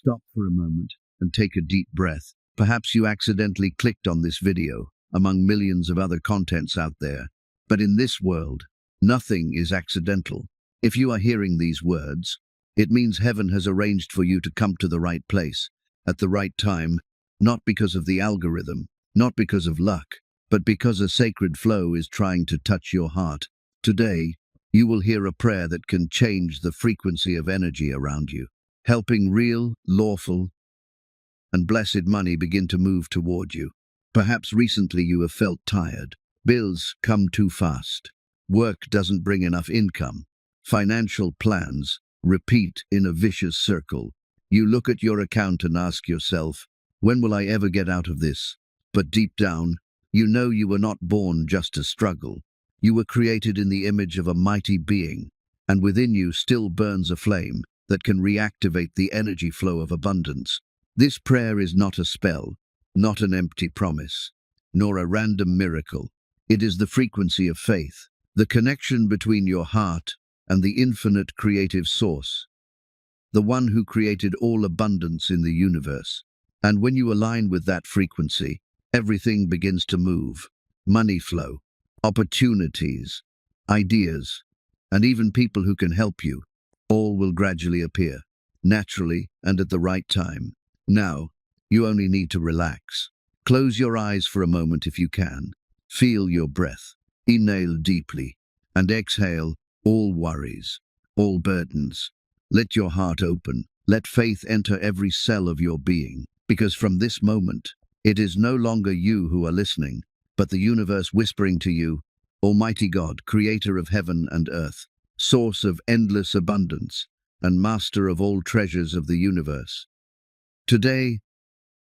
Stop for a moment and take a deep breath. Perhaps you accidentally clicked on this video among millions of other contents out there. But in this world, nothing is accidental. If you are hearing these words, it means heaven has arranged for you to come to the right place at the right time, not because of the algorithm, not because of luck, but because a sacred flow is trying to touch your heart. Today, you will hear a prayer that can change the frequency of energy around you, helping real, lawful, and blessed money begin to move toward you. Perhaps recently you have felt tired. Bills come too fast. Work doesn't bring enough income. Financial plans repeat in a vicious circle. You look at your account and ask yourself, when will I ever get out of this? But deep down, you know you were not born just to struggle. You were created in the image of a mighty being, and within you still burns a flame that can reactivate the energy flow of abundance. This prayer is not a spell, not an empty promise, nor a random miracle. It is the frequency of faith, the connection between your heart and the infinite creative source, the one who created all abundance in the universe. And when you align with that frequency, everything begins to move. Money flow, opportunities, ideas, and even people who can help you, all will gradually appear, naturally and at the right time. Now, you only need to relax. Close your eyes for a moment if you can. Feel your breath. Inhale deeply and exhale all worries, all burdens. Let your heart open. Let faith enter every cell of your being, because from this moment, it is no longer you who are listening, but the universe whispering to you, Almighty God, creator of heaven and earth, source of endless abundance, and master of all treasures of the universe. Today,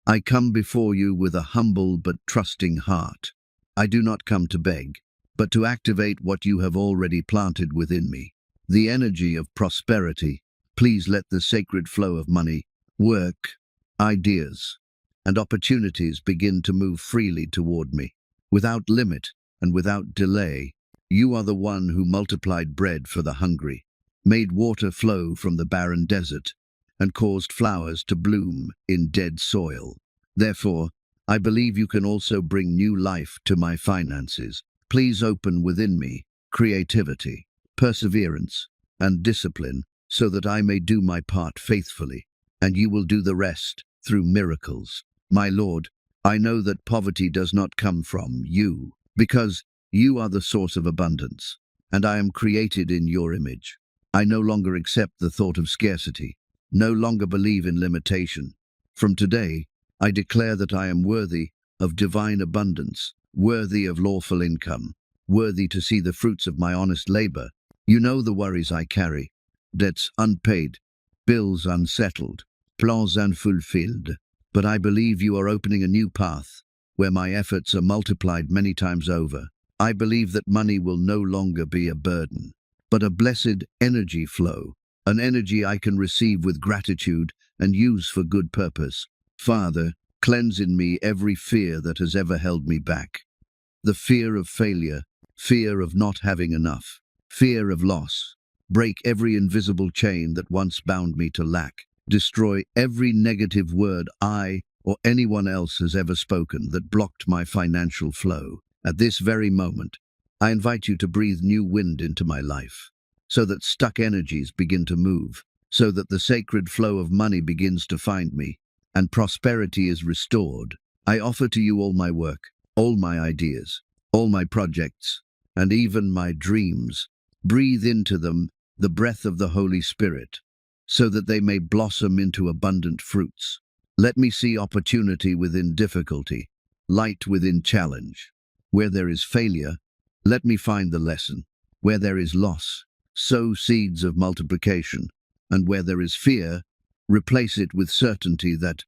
I come before you with a humble but trusting heart. I do not come to beg, but to activate what you have already planted within me, the energy of prosperity. Please let the sacred flow of money, work, ideas, and opportunities begin to move freely toward me, without limit and without delay. You are the one who multiplied bread for the hungry, made water flow from the barren desert, and caused flowers to bloom in dead soil. Therefore, I believe you can also bring new life to my finances. Please open within me creativity, perseverance, and discipline, so that I may do my part faithfully, and you will do the rest through miracles. My Lord, I know that poverty does not come from you, because you are the source of abundance, and I am created in your image. I no longer accept the thought of scarcity, no longer believe in limitation. From today, I declare that I am worthy of divine abundance, worthy of lawful income, worthy to see the fruits of my honest labor. You know the worries I carry, debts unpaid, bills unsettled, plans unfulfilled. But I believe you are opening a new path, where my efforts are multiplied many times over. I believe that money will no longer be a burden, but a blessed energy flow, an energy I can receive with gratitude and use for good purpose. Father, cleanse in me every fear that has ever held me back. The fear of failure, fear of not having enough, fear of loss. Break every invisible chain that once bound me to lack. Destroy every negative word I or anyone else has ever spoken that blocked my financial flow. At this very moment, I invite you to breathe new wind into my life, so that stuck energies begin to move, so that the sacred flow of money begins to find me, and prosperity is restored. I offer to you all my work, all my ideas, all my projects, and even my dreams. Breathe into them the breath of the Holy Spirit, so that they may blossom into abundant fruits. Let me see opportunity within difficulty, light within challenge. Where there is failure, let me find the lesson. Where there is loss, sow seeds of multiplication. And where there is fear, replace it with certainty that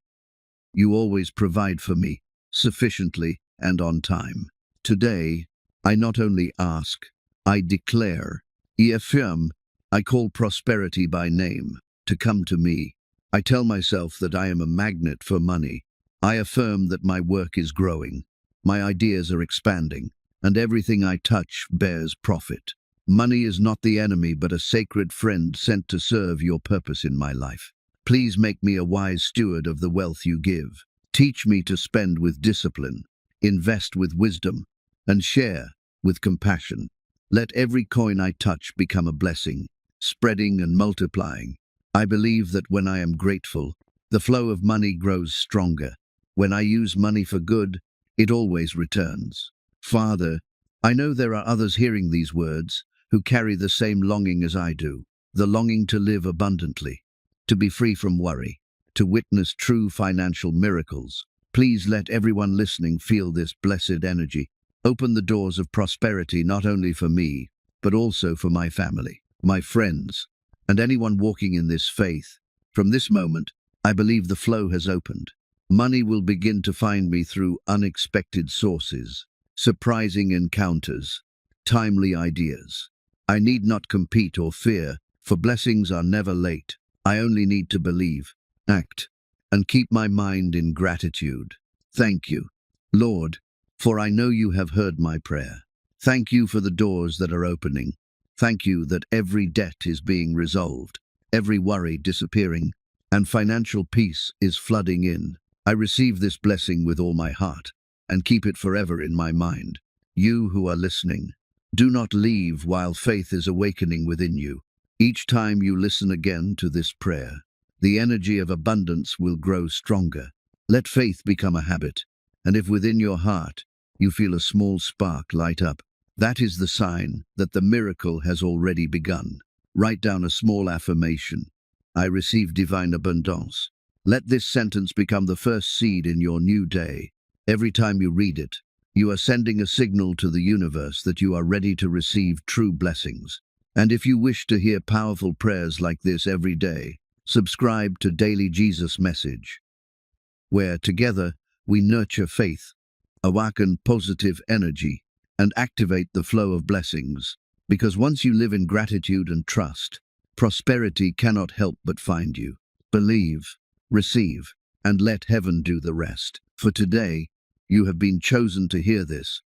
you always provide for me, sufficiently and on time. Today, I not only ask, I declare, I affirm, I call prosperity by name to come to me. I tell myself that I am a magnet for money. I affirm that my work is growing, my ideas are expanding, and everything I touch bears profit. Money is not the enemy, but a sacred friend sent to serve your purpose in my life. Please make me a wise steward of the wealth you give. Teach me to spend with discipline, invest with wisdom, and share with compassion. Let every coin I touch become a blessing, spreading and multiplying. I believe that when I am grateful, the flow of money grows stronger. When I use money for good, it always returns. Father, I know there are others hearing these words who carry the same longing as I do, the longing to live abundantly, to be free from worry, to witness true financial miracles. Please let everyone listening feel this blessed energy. Open the doors of prosperity not only for me, but also for my family, my friends, and anyone walking in this faith. From this moment, I believe the flow has opened. Money will begin to find me through unexpected sources, surprising encounters, timely ideas. I need not compete or fear, for blessings are never late. I only need to believe, act, and keep my mind in gratitude. Thank you, Lord, for I know you have heard my prayer. Thank you for the doors that are opening. Thank you that every debt is being resolved, every worry disappearing, and financial peace is flooding in. I receive this blessing with all my heart and keep it forever in my mind. You who are listening, do not leave while faith is awakening within you. Each time you listen again to this prayer, the energy of abundance will grow stronger. Let faith become a habit, and if within your heart you feel a small spark light up, that is the sign that the miracle has already begun. Write down a small affirmation. I receive divine abundance. Let this sentence become the first seed in your new day. Every time you read it, you are sending a signal to the universe that you are ready to receive true blessings. And if you wish to hear powerful prayers like this every day, subscribe to Daily Jesus Message, where together we nurture faith, awaken positive energy, and activate the flow of blessings. Because once you live in gratitude and trust, prosperity cannot help but find you. Believe, receive, and let heaven do the rest. For today, you have been chosen to hear this,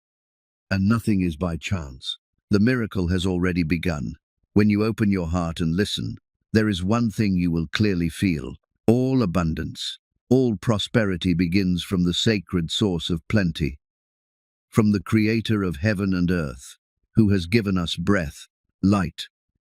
and nothing is by chance. The miracle has already begun. When you open your heart and listen, there is one thing you will clearly feel. All abundance, all prosperity begins from the sacred source of plenty, from the Creator of heaven and earth, who has given us breath, light,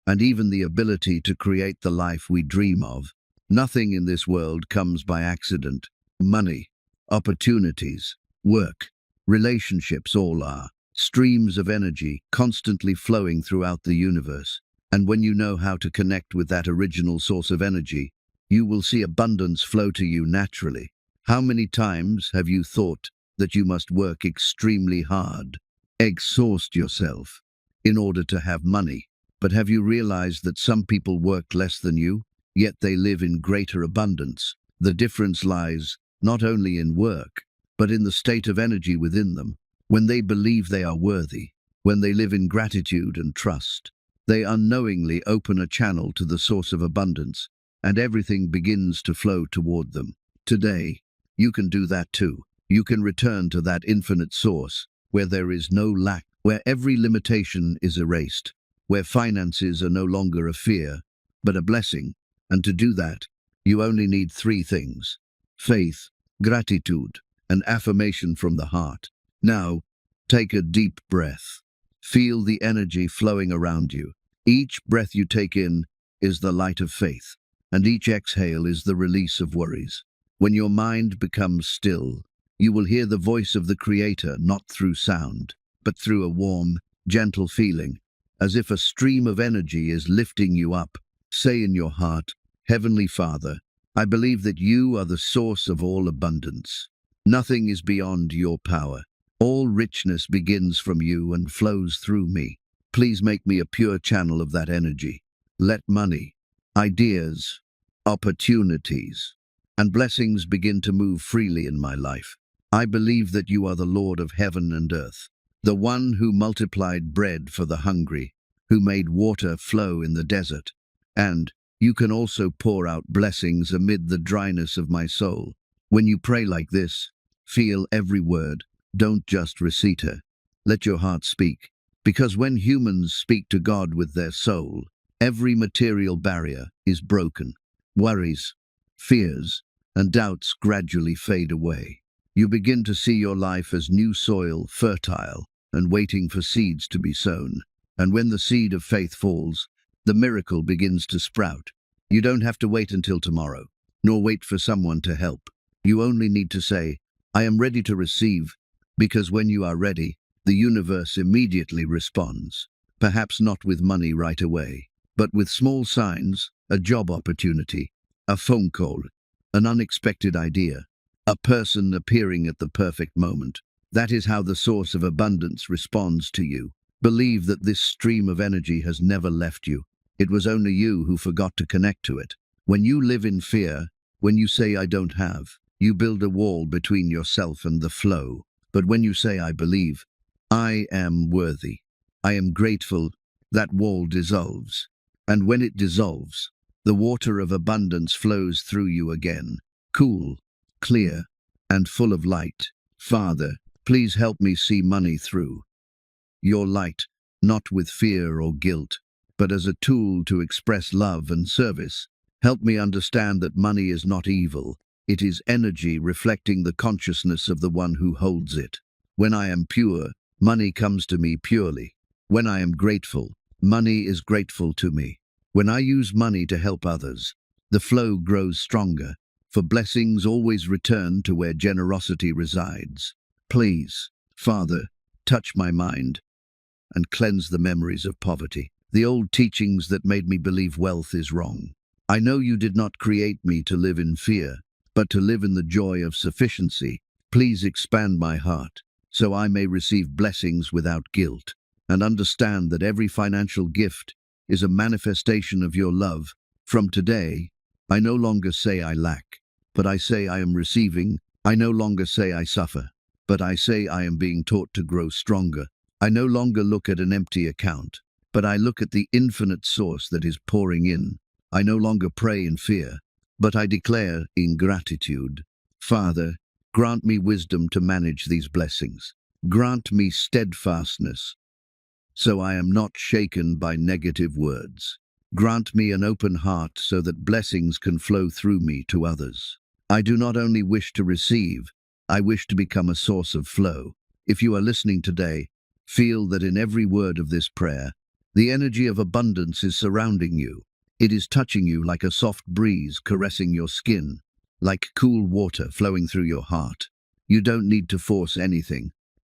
and even the ability to create the life we dream of. Nothing in this world comes by accident. Money, opportunities, work, relationships all are streams of energy constantly flowing throughout the universe. And when you know how to connect with that original source of energy, you will see abundance flow to you naturally. How many times have you thought that you must work extremely hard, exhaust yourself, in order to have money? But have you realized that some people work less than you, yet they live in greater abundance? The difference lies not only in work, but in the state of energy within them. When they believe they are worthy, when they live in gratitude and trust, they unknowingly open a channel to the source of abundance, and everything begins to flow toward them. Today, you can do that too. You can return to that infinite source, where there is no lack, where every limitation is erased, where finances are no longer a fear, but a blessing. And to do that, you only need three things: faith, gratitude, and affirmation from the heart. Now, take a deep breath. Feel the energy flowing around you. Each breath you take in is the light of faith, and each exhale is the release of worries. When your mind becomes still, you will hear the voice of the Creator not through sound, but through a warm, gentle feeling, as if a stream of energy is lifting you up. Say in your heart, Heavenly Father, I believe that you are the source of all abundance. Nothing is beyond your power. All richness begins from you and flows through me. Please make me a pure channel of that energy. Let money, ideas, opportunities, and blessings begin to move freely in my life. I believe that you are the Lord of heaven and earth, the one who multiplied bread for the hungry, who made water flow in the desert, and you can also pour out blessings amid the dryness of my soul. When you pray like this, feel every word. Don't just recite it. Let your heart speak. Because when humans speak to God with their soul, every material barrier is broken. Worries, fears, and doubts gradually fade away. You begin to see your life as new soil, fertile, and waiting for seeds to be sown. And when the seed of faith falls, the miracle begins to sprout. You don't have to wait until tomorrow, nor wait for someone to help. You only need to say, "I am ready to receive," because when you are ready, the universe immediately responds. Perhaps not with money right away, but with small signs, a job opportunity, a phone call, an unexpected idea, a person appearing at the perfect moment. That is how the source of abundance responds to you. Believe that this stream of energy has never left you. It was only you who forgot to connect to it. When you live in fear, when you say "I don't have," you build a wall between yourself and the flow. But when you say "I believe," "I am worthy," "I am grateful," that wall dissolves. And when it dissolves, the water of abundance flows through you again, cool, clear, and full of light. Father, please help me see money through your light, not with fear or guilt, but as a tool to express love and service. Help me understand that money is not evil. It is energy reflecting the consciousness of the one who holds it. When I am pure, money comes to me purely. When I am grateful, money is grateful to me. When I use money to help others, the flow grows stronger, for blessings always return to where generosity resides. Please, Father, touch my mind and cleanse the memories of poverty, the old teachings that made me believe wealth is wrong. I know you did not create me to live in fear, but to live in the joy of sufficiency. Please expand my heart, so I may receive blessings without guilt, and understand that every financial gift is a manifestation of your love. From today, I no longer say I lack, but I say I am receiving. I no longer say I suffer, but I say I am being taught to grow stronger. I no longer look at an empty account, but I look at the infinite source that is pouring in. I no longer pray in fear, but I declare in gratitude. Father, grant me wisdom to manage these blessings. Grant me steadfastness, so I am not shaken by negative words. Grant me an open heart so that blessings can flow through me to others. I do not only wish to receive, I wish to become a source of flow. If you are listening today, feel that in every word of this prayer, the energy of abundance is surrounding you. It is touching you like a soft breeze caressing your skin, like cool water flowing through your heart. You don't need to force anything.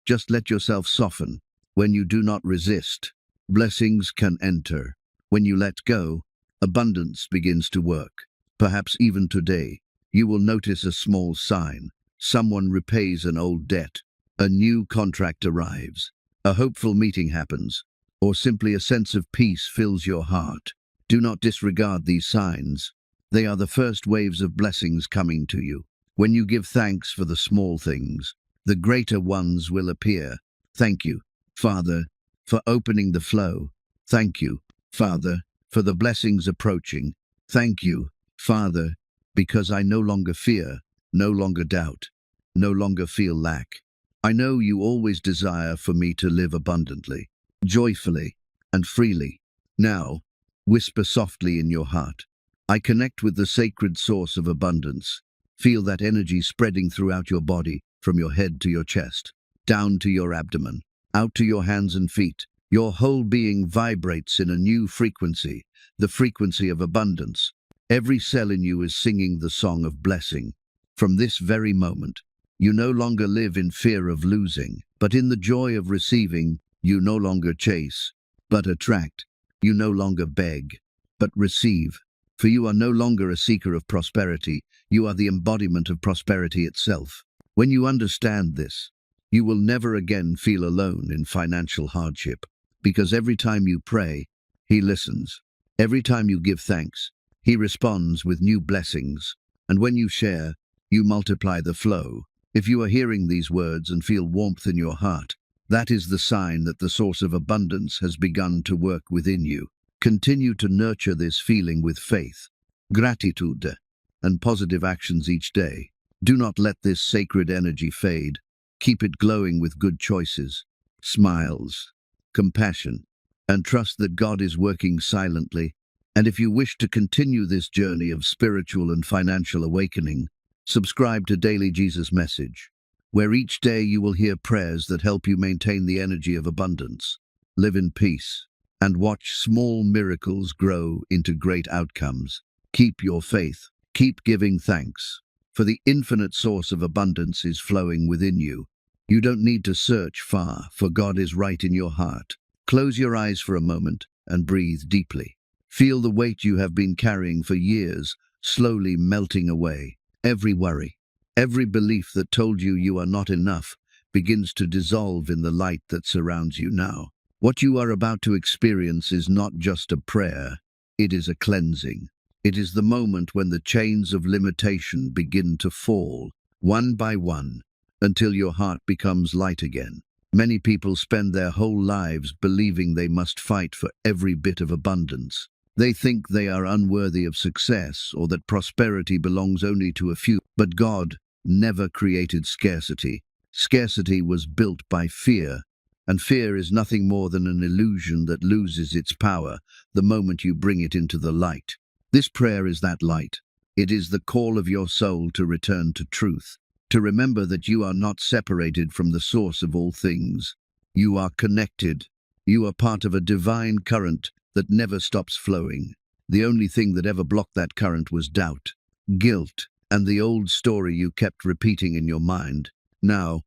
Just let yourself soften. When you do not resist, blessings can enter. When you let go, abundance begins to work. Perhaps even today, you will notice a small sign. Someone repays an old debt. A new contract arrives. A hopeful meeting happens, or simply a sense of peace fills your heart. Do not disregard these signs. They are the first waves of blessings coming to you. When you give thanks for the small things, the greater ones will appear. Thank you, Father, for opening the flow. Thank you, Father, for the blessings approaching. Thank you, Father, because I no longer fear, no longer doubt, no longer feel lack. I know you always desire for me to live abundantly, joyfully, and freely. Now, whisper softly in your heart, I connect with the sacred source of abundance. Feel that energy spreading throughout your body, from your head to your chest, down to your abdomen, out to your hands and feet. Your whole being vibrates in a new frequency, the frequency of abundance. Every cell in you is singing the song of blessing. From this very moment, you no longer live in fear of losing, but in the joy of receiving. You no longer chase, but attract. You no longer beg, but receive. For you are no longer a seeker of prosperity, you are the embodiment of prosperity itself. When you understand this, you will never again feel alone in financial hardship, because every time you pray, He listens. Every time you give thanks, He responds with new blessings. And when you share, you multiply the flow. If you are hearing these words and feel warmth in your heart, that is the sign that the source of abundance has begun to work within you. Continue to nurture this feeling with faith, gratitude, and positive actions each day. Do not let this sacred energy fade. Keep it glowing with good choices, smiles, compassion, and trust that God is working silently, And if you wish to continue this journey of spiritual and financial awakening, subscribe to Daily Jesus Message, where each day you will hear prayers that help you maintain the energy of abundance, live in peace, and watch small miracles grow into great outcomes. Keep your faith. Keep giving thanks, for the infinite source of abundance is flowing within you. You don't need to search far, for God is right in your heart. Close your eyes for a moment and breathe deeply. Feel the weight you have been carrying for years slowly melting away. Every worry, every belief that told you you are not enough begins to dissolve in the light that surrounds you now. What you are about to experience is not just a prayer, it is a cleansing. It is the moment when the chains of limitation begin to fall, one by one, until your heart becomes light again. Many people spend their whole lives believing they must fight for every bit of abundance. They think they are unworthy of success or that prosperity belongs only to a few. But God never created scarcity. Scarcity was built by fear, and fear is nothing more than an illusion that loses its power the moment you bring it into the light. This prayer is that light. It is the call of your soul to return to truth, to remember that you are not separated from the source of all things. You are connected. You are part of a divine current that never stops flowing. The only thing that ever blocked that current was doubt, guilt, and the old story you kept repeating in your mind. Now,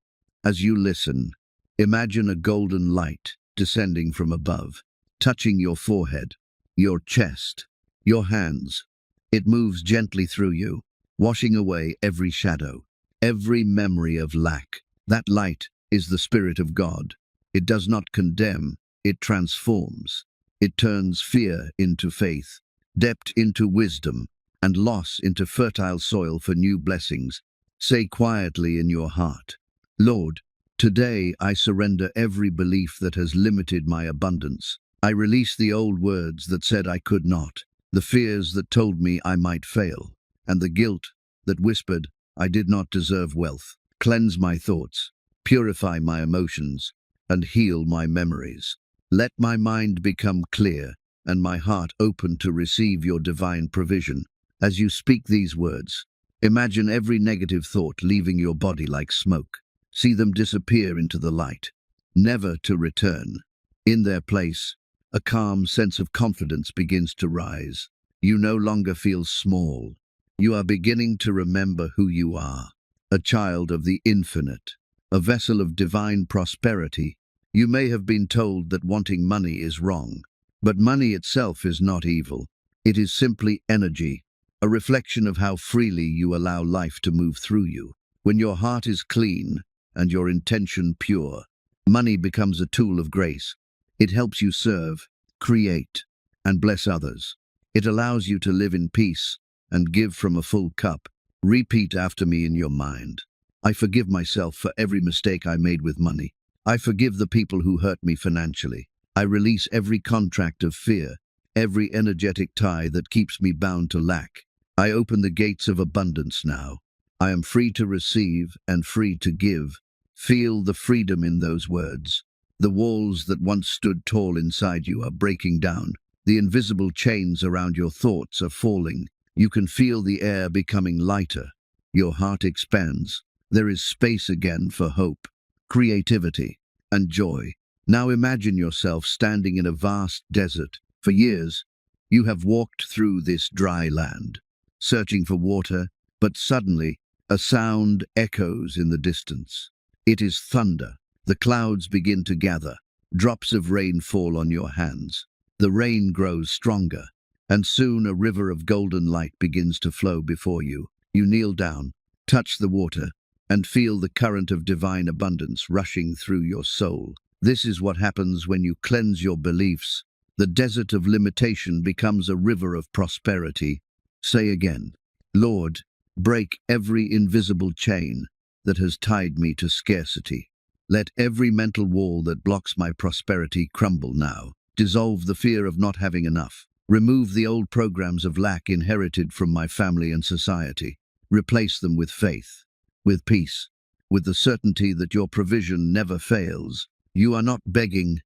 as you listen, imagine a golden light descending from above, touching your forehead, your chest, your hands. It moves gently through you, washing away every shadow, every memory of lack. That light is the Spirit of God. It does not condemn, it transforms. It turns fear into faith, depth into wisdom, and loss into fertile soil for new blessings. Say quietly in your heart, Lord, today I surrender every belief that has limited my abundance. I release the old words that said I could not, the fears that told me I might fail, and the guilt that whispered I did not deserve wealth. Cleanse my thoughts, purify my emotions, and heal my memories. Let my mind become clear and my heart open to receive your divine provision. As you speak these words, imagine every negative thought leaving your body like smoke. See them disappear into the light, never to return. In their place, a calm sense of confidence begins to rise. You no longer feel small. You are beginning to remember who you are, a child of the infinite, a vessel of divine prosperity. You may have been told that wanting money is wrong, but money itself is not evil. It is simply energy, a reflection of how freely you allow life to move through you. When your heart is clean and your intention pure, money becomes a tool of grace. It helps you serve, create, and bless others. It allows you to live in peace and give from a full cup. Repeat after me in your mind. I forgive myself for every mistake I made with money. I forgive the people who hurt me financially. I release every contract of fear, every energetic tie that keeps me bound to lack. I open the gates of abundance now. I am free to receive and free to give. Feel the freedom in those words. The walls that once stood tall inside you are breaking down. The invisible chains around your thoughts are falling. You can feel the air becoming lighter. Your heart expands. There is space again for hope, creativity, and joy. Now imagine yourself standing in a vast desert. For years, you have walked through this dry land, searching for water, but suddenly, a sound echoes in the distance. It is thunder. The clouds begin to gather. Drops of rain fall on your hands. The rain grows stronger, and soon a river of golden light begins to flow before you. You kneel down, touch the water, and feel the current of divine abundance rushing through your soul. This is what happens when you cleanse your beliefs. The desert of limitation becomes a river of prosperity. Say again, Lord, break every invisible chain that has tied me to scarcity. Let every mental wall that blocks my prosperity crumble now. Dissolve the fear of not having enough. Remove the old programs of lack inherited from my family and society. Replace them with faith, with peace, with the certainty that your provision never fails. You are not begging,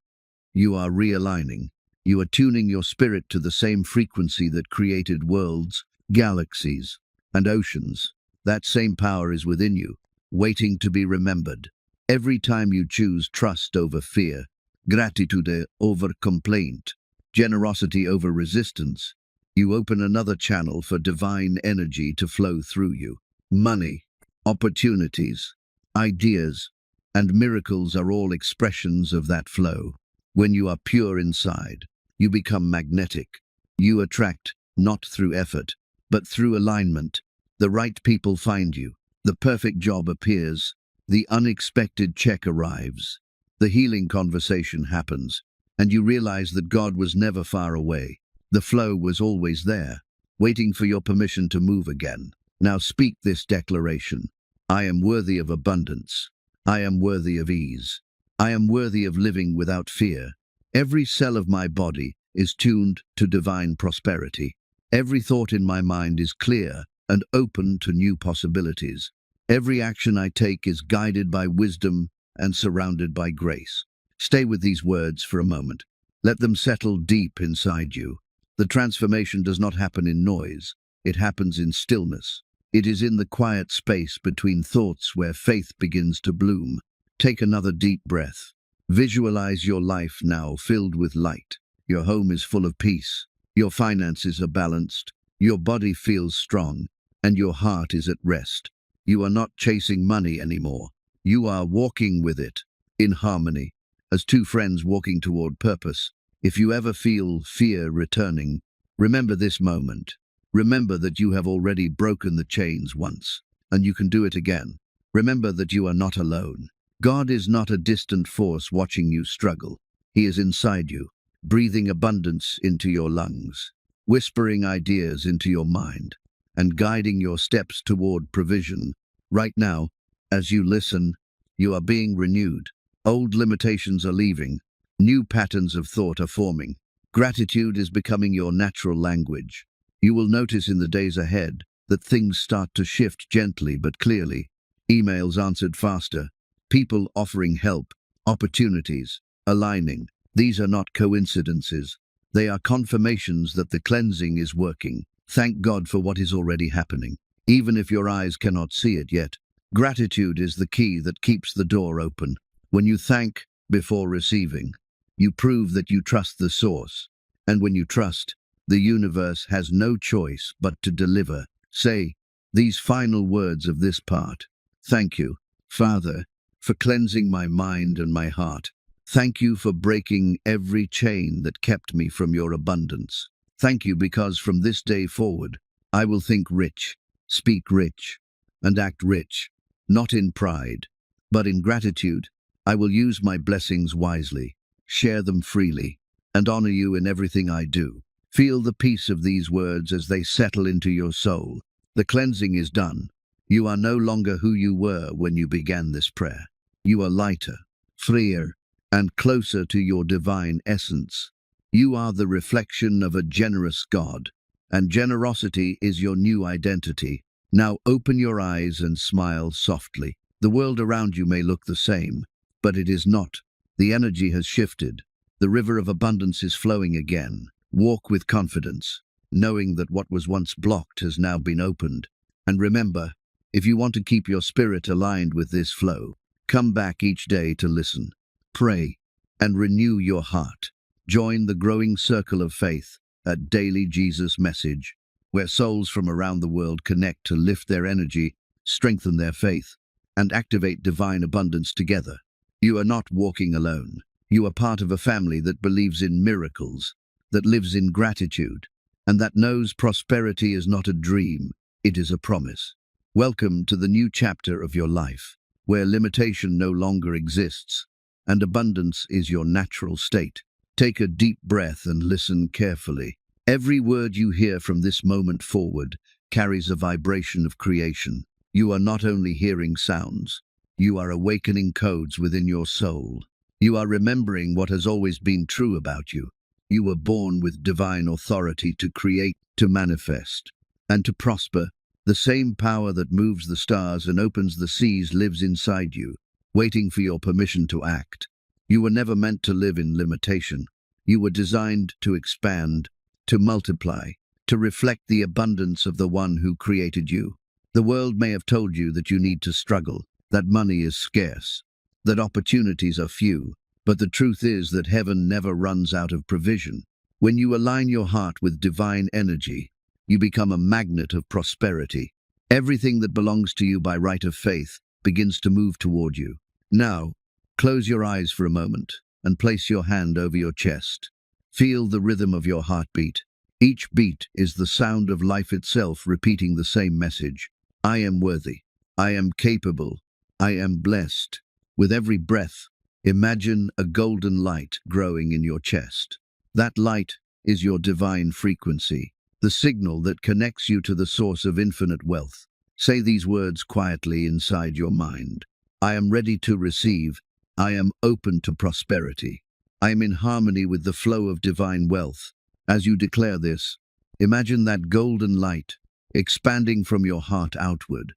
you are realigning. You are tuning your spirit to the same frequency that created worlds, galaxies, and oceans. That same power is within you, waiting to be remembered. Every time you choose trust over fear, gratitude over complaint, generosity over resistance, you open another channel for divine energy to flow through you. Money, opportunities, ideas, and miracles are all expressions of that flow. When you are pure inside, you become magnetic. You attract, not through effort, but through alignment. The right people find you. The perfect job appears. The unexpected check arrives. The healing conversation happens, and you realize that God was never far away. The flow was always there, waiting for your permission to move again. Now speak this declaration. I am worthy of abundance. I am worthy of ease. I am worthy of living without fear. Every cell of my body is tuned to divine prosperity. Every thought in my mind is clear and open to new possibilities. Every action I take is guided by wisdom and surrounded by grace. Stay with these words for a moment. Let them settle deep inside you. The transformation does not happen in noise. It happens in stillness. It is in the quiet space between thoughts where faith begins to bloom. Take another deep breath. Visualize your life now filled with light. Your home is full of peace. Your finances are balanced. Your body feels strong, and your heart is at rest. You are not chasing money anymore. You are walking with it, in harmony, as two friends walking toward purpose. If you ever feel fear returning, remember this moment. Remember that you have already broken the chains once, and you can do it again. Remember that you are not alone. God is not a distant force watching you struggle. He is inside you, breathing abundance into your lungs, whispering ideas into your mind, and guiding your steps toward provision. Right now, as you listen, you are being renewed. Old limitations are leaving. New patterns of thought are forming. Gratitude is becoming your natural language. You will notice in the days ahead that things start to shift gently but clearly. Emails answered faster. People offering help. Opportunities aligning. These are not coincidences. They are confirmations that the cleansing is working. Thank God for what is already happening. Even if your eyes cannot see it yet, gratitude is the key that keeps the door open. When you thank before receiving, you prove that you trust the source. And when you trust, the universe has no choice but to deliver. Say these final words of this part. Thank you, Father, for cleansing my mind and my heart. Thank you for breaking every chain that kept me from your abundance. Thank you because from this day forward, I will think rich, speak rich, and act rich, not in pride, but in gratitude. I will use my blessings wisely, share them freely, and honor you in everything I do. Feel the peace of these words as they settle into your soul. The cleansing is done. You are no longer who you were when you began this prayer. You are lighter, freer, and closer to your divine essence. You are the reflection of a generous God, and generosity is your new identity. Now open your eyes and smile softly. The world around you may look the same, but it is not. The energy has shifted. The river of abundance is flowing again. Walk with confidence, knowing that what was once blocked has now been opened. And remember, if you want to keep your spirit aligned with this flow, come back each day to listen, pray, and renew your heart. Join the growing circle of faith at Daily Jesus Message, where souls from around the world connect to lift their energy, strengthen their faith, and activate divine abundance together. You are not walking alone. You are part of a family that believes in miracles, that lives in gratitude, and that knows prosperity is not a dream, it is a promise. Welcome to the new chapter of your life, where limitation no longer exists, and abundance is your natural state. Take a deep breath and listen carefully. Every word you hear from this moment forward carries a vibration of creation. You are not only hearing sounds, you are awakening codes within your soul. You are remembering what has always been true about you. You were born with divine authority to create, to manifest, and to prosper. The same power that moves the stars and opens the seas lives inside you, waiting for your permission to act. You were never meant to live in limitation. You were designed to expand, to multiply, to reflect the abundance of the one who created you. The world may have told you that you need to struggle, that money is scarce, that opportunities are few, but the truth is that heaven never runs out of provision. When you align your heart with divine energy, you become a magnet of prosperity. Everything that belongs to you by right of faith begins to move toward you. Now, close your eyes for a moment and place your hand over your chest. Feel the rhythm of your heartbeat. Each beat is the sound of life itself repeating the same message. I am worthy. I am capable. I am blessed. With every breath, imagine a golden light growing in your chest. That light is your divine frequency, the signal that connects you to the source of infinite wealth. Say these words quietly inside your mind. I am ready to receive. I am open to prosperity. I am in harmony with the flow of divine wealth. As you declare this, imagine that golden light expanding from your heart outward,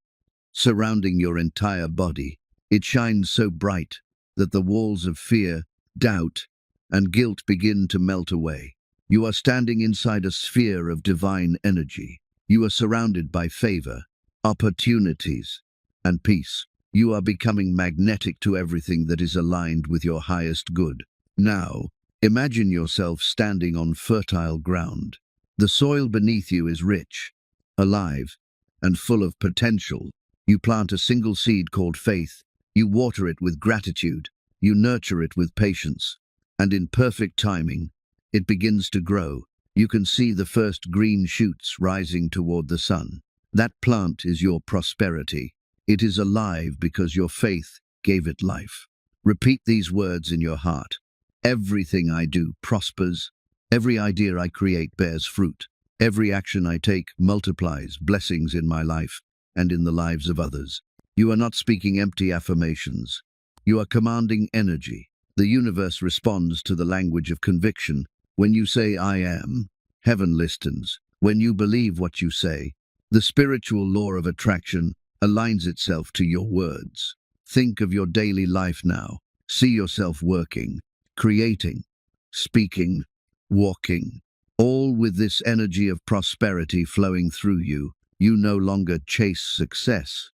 surrounding your entire body. It shines so bright that the walls of fear, doubt, and guilt begin to melt away. You are standing inside a sphere of divine energy. You are surrounded by favor, opportunities, and peace. You are becoming magnetic to everything that is aligned with your highest good. Now, imagine yourself standing on fertile ground. The soil beneath you is rich, alive, and full of potential. You plant a single seed called faith. You water it with gratitude. You nurture it with patience. And in perfect timing, it begins to grow. You can see the first green shoots rising toward the sun. That plant is your prosperity. It is alive because your faith gave it life. Repeat these words in your heart. Everything I do prospers. Every idea I create bears fruit. Every action I take multiplies blessings in my life and in the lives of others. You are not speaking empty affirmations. You are commanding energy. The universe responds to the language of conviction. When you say, I am, heaven listens. When you believe what you say, the spiritual law of attraction aligns itself to your words. Think of your daily life now. See yourself working, creating, speaking, walking, all with this energy of prosperity flowing through you. You no longer chase success.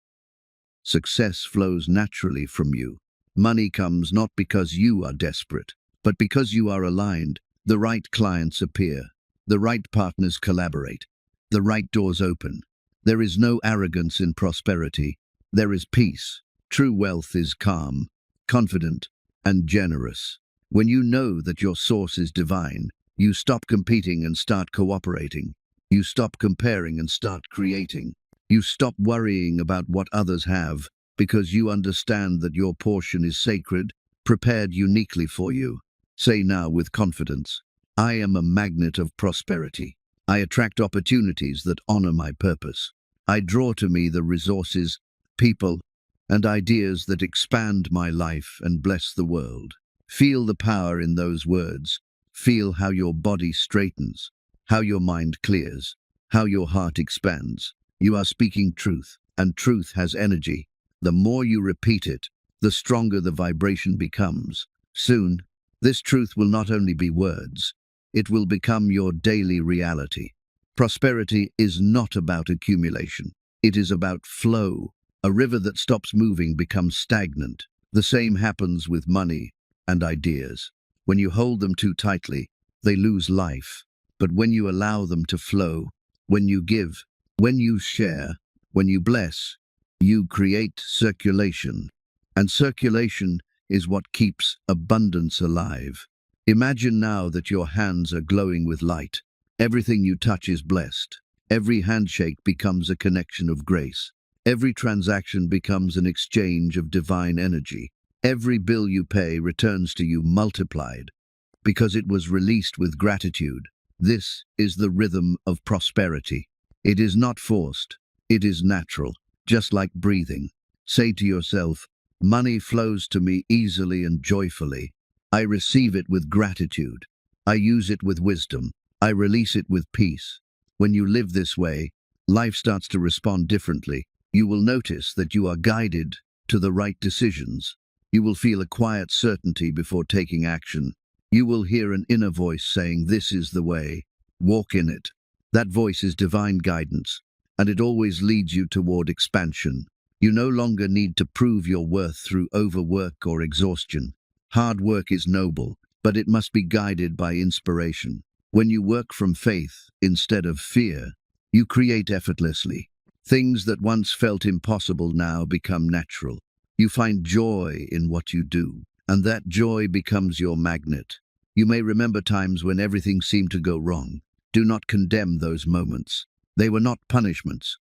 Success flows naturally from you. Money comes not because you are desperate, but because you are aligned. The right clients appear. The right partners collaborate. The right doors open. There is no arrogance in prosperity. There is peace. True wealth is calm, confident, and generous. When you know that your source is divine, you stop competing and start cooperating. You stop comparing and start creating. You stop worrying about what others have because you understand that your portion is sacred, prepared uniquely for you. Say now with confidence, I am a magnet of prosperity. I attract opportunities that honor my purpose. I draw to me the resources, people, and ideas that expand my life and bless the world. Feel the power in those words. Feel how your body straightens, how your mind clears, how your heart expands. You are speaking truth, and truth has energy. The more you repeat it, the stronger the vibration becomes. Soon, this truth will not only be words, it will become your daily reality. Prosperity is not about accumulation. It is about flow. A river that stops moving becomes stagnant. The same happens with money and ideas. When you hold them too tightly, they lose life. But when you allow them to flow, when you give, when you share, when you bless, you create circulation. And circulation is what keeps abundance alive. Imagine now that your hands are glowing with light. Everything you touch is blessed. Every handshake becomes a connection of grace. Every transaction becomes an exchange of divine energy. Every bill you pay returns to you multiplied, because it was released with gratitude. This is the rhythm of prosperity. It is not forced. It is natural, just like breathing. Say to yourself, money flows to me easily and joyfully. I receive it with gratitude. I use it with wisdom. I release it with peace. When you live this way, life starts to respond differently. You will notice that you are guided to the right decisions. You will feel a quiet certainty before taking action. You will hear an inner voice saying, "This is the way. Walk in it." That voice is divine guidance, and it always leads you toward expansion. You no longer need to prove your worth through overwork or exhaustion. Hard work is noble, but it must be guided by inspiration. When you work from faith instead of fear, you create effortlessly. Things that once felt impossible now become natural. You find joy in what you do, and that joy becomes your magnet. You may remember times when everything seemed to go wrong. Do not condemn those moments. They were not punishments.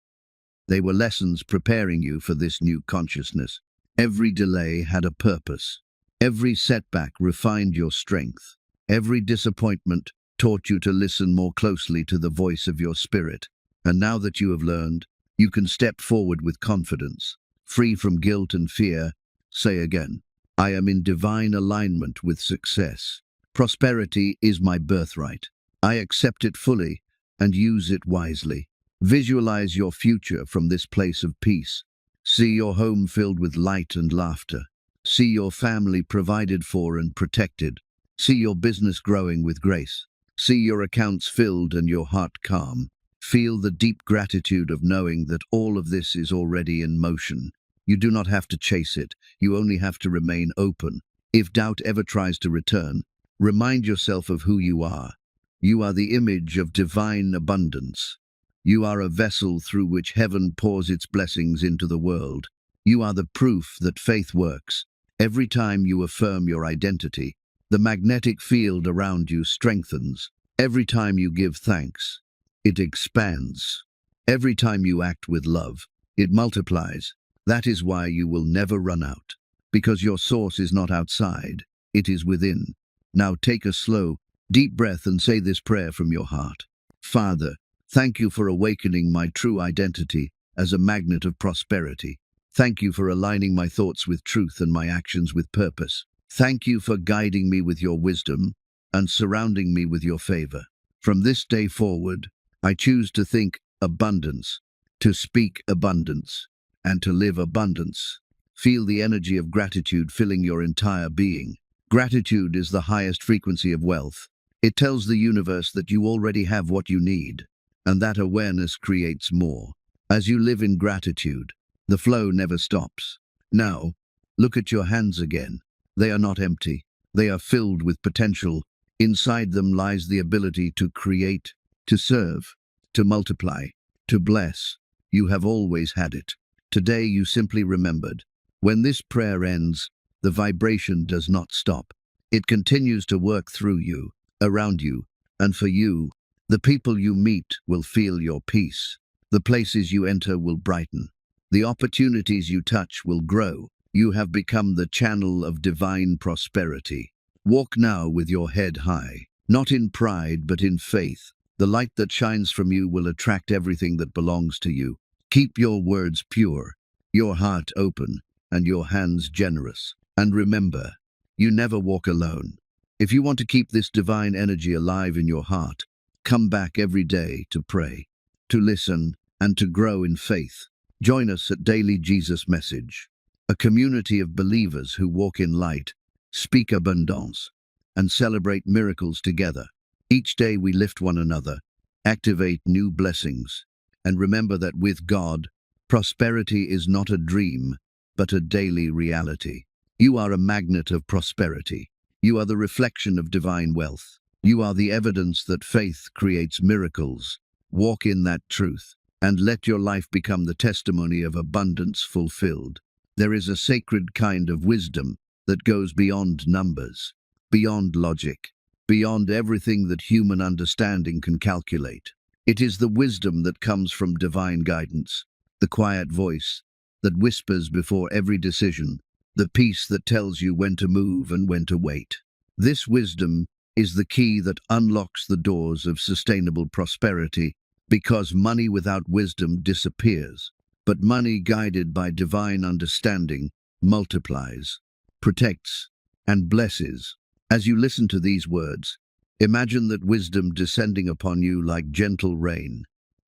They were lessons preparing you for this new consciousness. Every delay had a purpose. Every setback refined your strength. Every disappointment taught you to listen more closely to the voice of your spirit. And now that you have learned, you can step forward with confidence, free from guilt and fear. Say again, "I am in divine alignment with success. Prosperity is my birthright. I accept it fully and use it wisely." Visualize your future from this place of peace. See your home filled with light and laughter. See your family provided for and protected. See your business growing with grace. See your accounts filled and your heart calm. Feel the deep gratitude of knowing that all of this is already in motion. You do not have to chase it. You only have to remain open. If doubt ever tries to return, remind yourself of who you are. You are the image of divine abundance. You are a vessel through which heaven pours its blessings into the world. You are the proof that faith works. Every time you affirm your identity, the magnetic field around you strengthens. Every time you give thanks, it expands. Every time you act with love, it multiplies. That is why you will never run out, because your source is not outside, it is within. Now take a slow, deep breath and say this prayer from your heart. Father, thank you for awakening my true identity as a magnet of prosperity. Thank you for aligning my thoughts with truth and my actions with purpose. Thank you for guiding me with your wisdom and surrounding me with your favor. From this day forward, I choose to think abundance, to speak abundance, and to live abundance. Feel the energy of gratitude filling your entire being. Gratitude is the highest frequency of wealth. It tells the universe that you already have what you need, and that awareness creates more. As you live in gratitude, the flow never stops. Now, look at your hands again. They are not empty. They are filled with potential. Inside them lies the ability to create, to serve, to multiply, to bless. You have always had it. Today you simply remembered. When this prayer ends, the vibration does not stop. It continues to work through you, around you, and for you. The people you meet will feel your peace. The places you enter will brighten. The opportunities you touch will grow. You have become the channel of divine prosperity. Walk now with your head high, not in pride but in faith. The light that shines from you will attract everything that belongs to you. Keep your words pure, your heart open, and your hands generous. And remember, you never walk alone. If you want to keep this divine energy alive in your heart, come back every day to pray, to listen, and to grow in faith. Join us at Daily Jesus Message, a community of believers who walk in light, speak abundance, and celebrate miracles together. Each day we lift one another, activate new blessings, and remember that with God, prosperity is not a dream, but a daily reality. You are a magnet of prosperity. You are the reflection of divine wealth. You are the evidence that faith creates miracles. Walk in that truth, and let your life become the testimony of abundance fulfilled. There is a sacred kind of wisdom that goes beyond numbers, beyond logic, beyond everything that human understanding can calculate. It is the wisdom that comes from divine guidance, the quiet voice that whispers before every decision, the peace that tells you when to move and when to wait. This wisdom is the key that unlocks the doors of sustainable prosperity, because money without wisdom disappears, but money guided by divine understanding multiplies, protects, and blesses. As you listen to these words, imagine that wisdom descending upon you like gentle rain.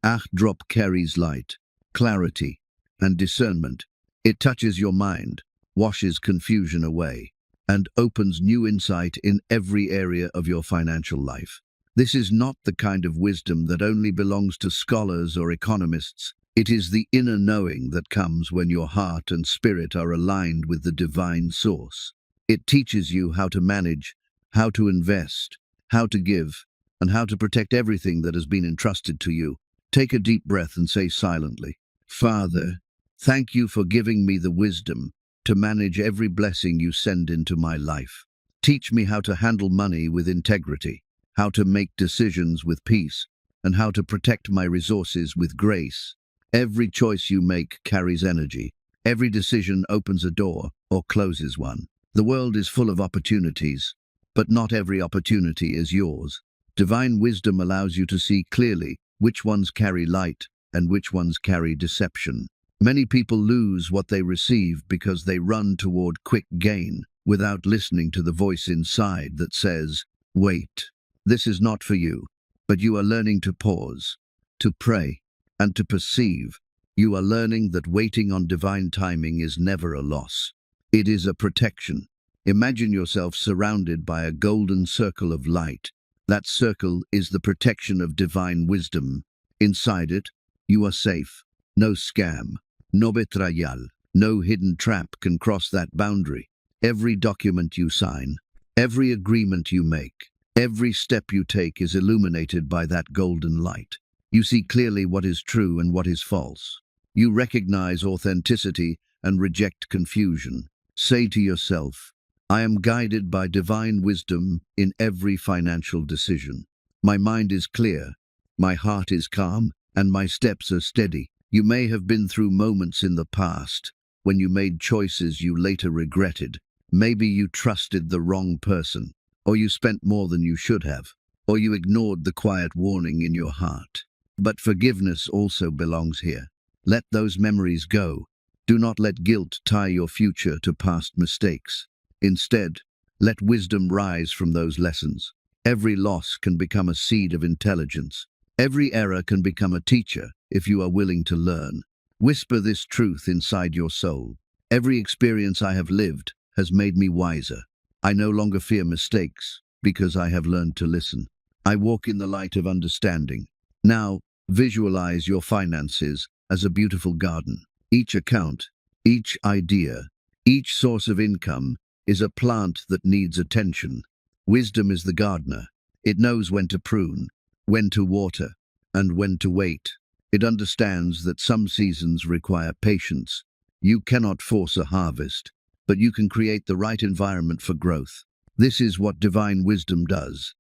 Each drop carries light, clarity, and discernment. It touches your mind, washes confusion away, and opens new insight in every area of your financial life. This is not the kind of wisdom that only belongs to scholars or economists. It is the inner knowing that comes when your heart and spirit are aligned with the divine source. It teaches you how to manage, how to invest, how to give, and how to protect everything that has been entrusted to you. Take a deep breath and say silently, "Father, thank you for giving me the wisdom to manage every blessing you send into my life. Teach me how to handle money with integrity, how to make decisions with peace, and how to protect my resources with grace. Every choice you make carries energy. Every decision opens a door or closes one. The world is full of opportunities, but not every opportunity is yours. Divine wisdom allows you to see clearly which ones carry light and which ones carry deception. Many people lose what they receive because they run toward quick gain without listening to the voice inside that says, "Wait, this is not for you." But you are learning to pause, to pray, and to perceive. You are learning that waiting on divine timing is never a loss. It is a protection. Imagine yourself surrounded by a golden circle of light. That circle is the protection of divine wisdom. Inside it, you are safe. No scam, no betrayal, no hidden trap can cross that boundary. Every document you sign, every agreement you make, every step you take is illuminated by that golden light. You see clearly what is true and what is false. You recognize authenticity and reject confusion. Say to yourself, "I am guided by divine wisdom in every financial decision. My mind is clear, my heart is calm, and my steps are steady." You may have been through moments in the past when you made choices you later regretted. Maybe you trusted the wrong person, or you spent more than you should have, or you ignored the quiet warning in your heart. But forgiveness also belongs here. Let those memories go. Do not let guilt tie your future to past mistakes. Instead, let wisdom rise from those lessons. Every loss can become a seed of intelligence. Every error can become a teacher if you are willing to learn. Whisper this truth inside your soul. Every experience I have lived has made me wiser. I no longer fear mistakes because I have learned to listen. I walk in the light of understanding. Now, visualize your finances as a beautiful garden. Each account, each idea, each source of income is a plant that needs attention. Wisdom is the gardener. It knows when to prune, when to water, and when to wait. It understands that some seasons require patience. You cannot force a harvest, but you can create the right environment for growth. This is what divine wisdom does.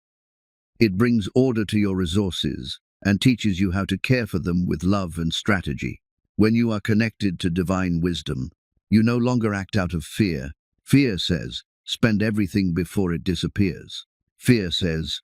It brings order to your resources and teaches you how to care for them with love and strategy. When you are connected to divine wisdom, you no longer act out of fear. Fear says, spend everything before it disappears. Fear says,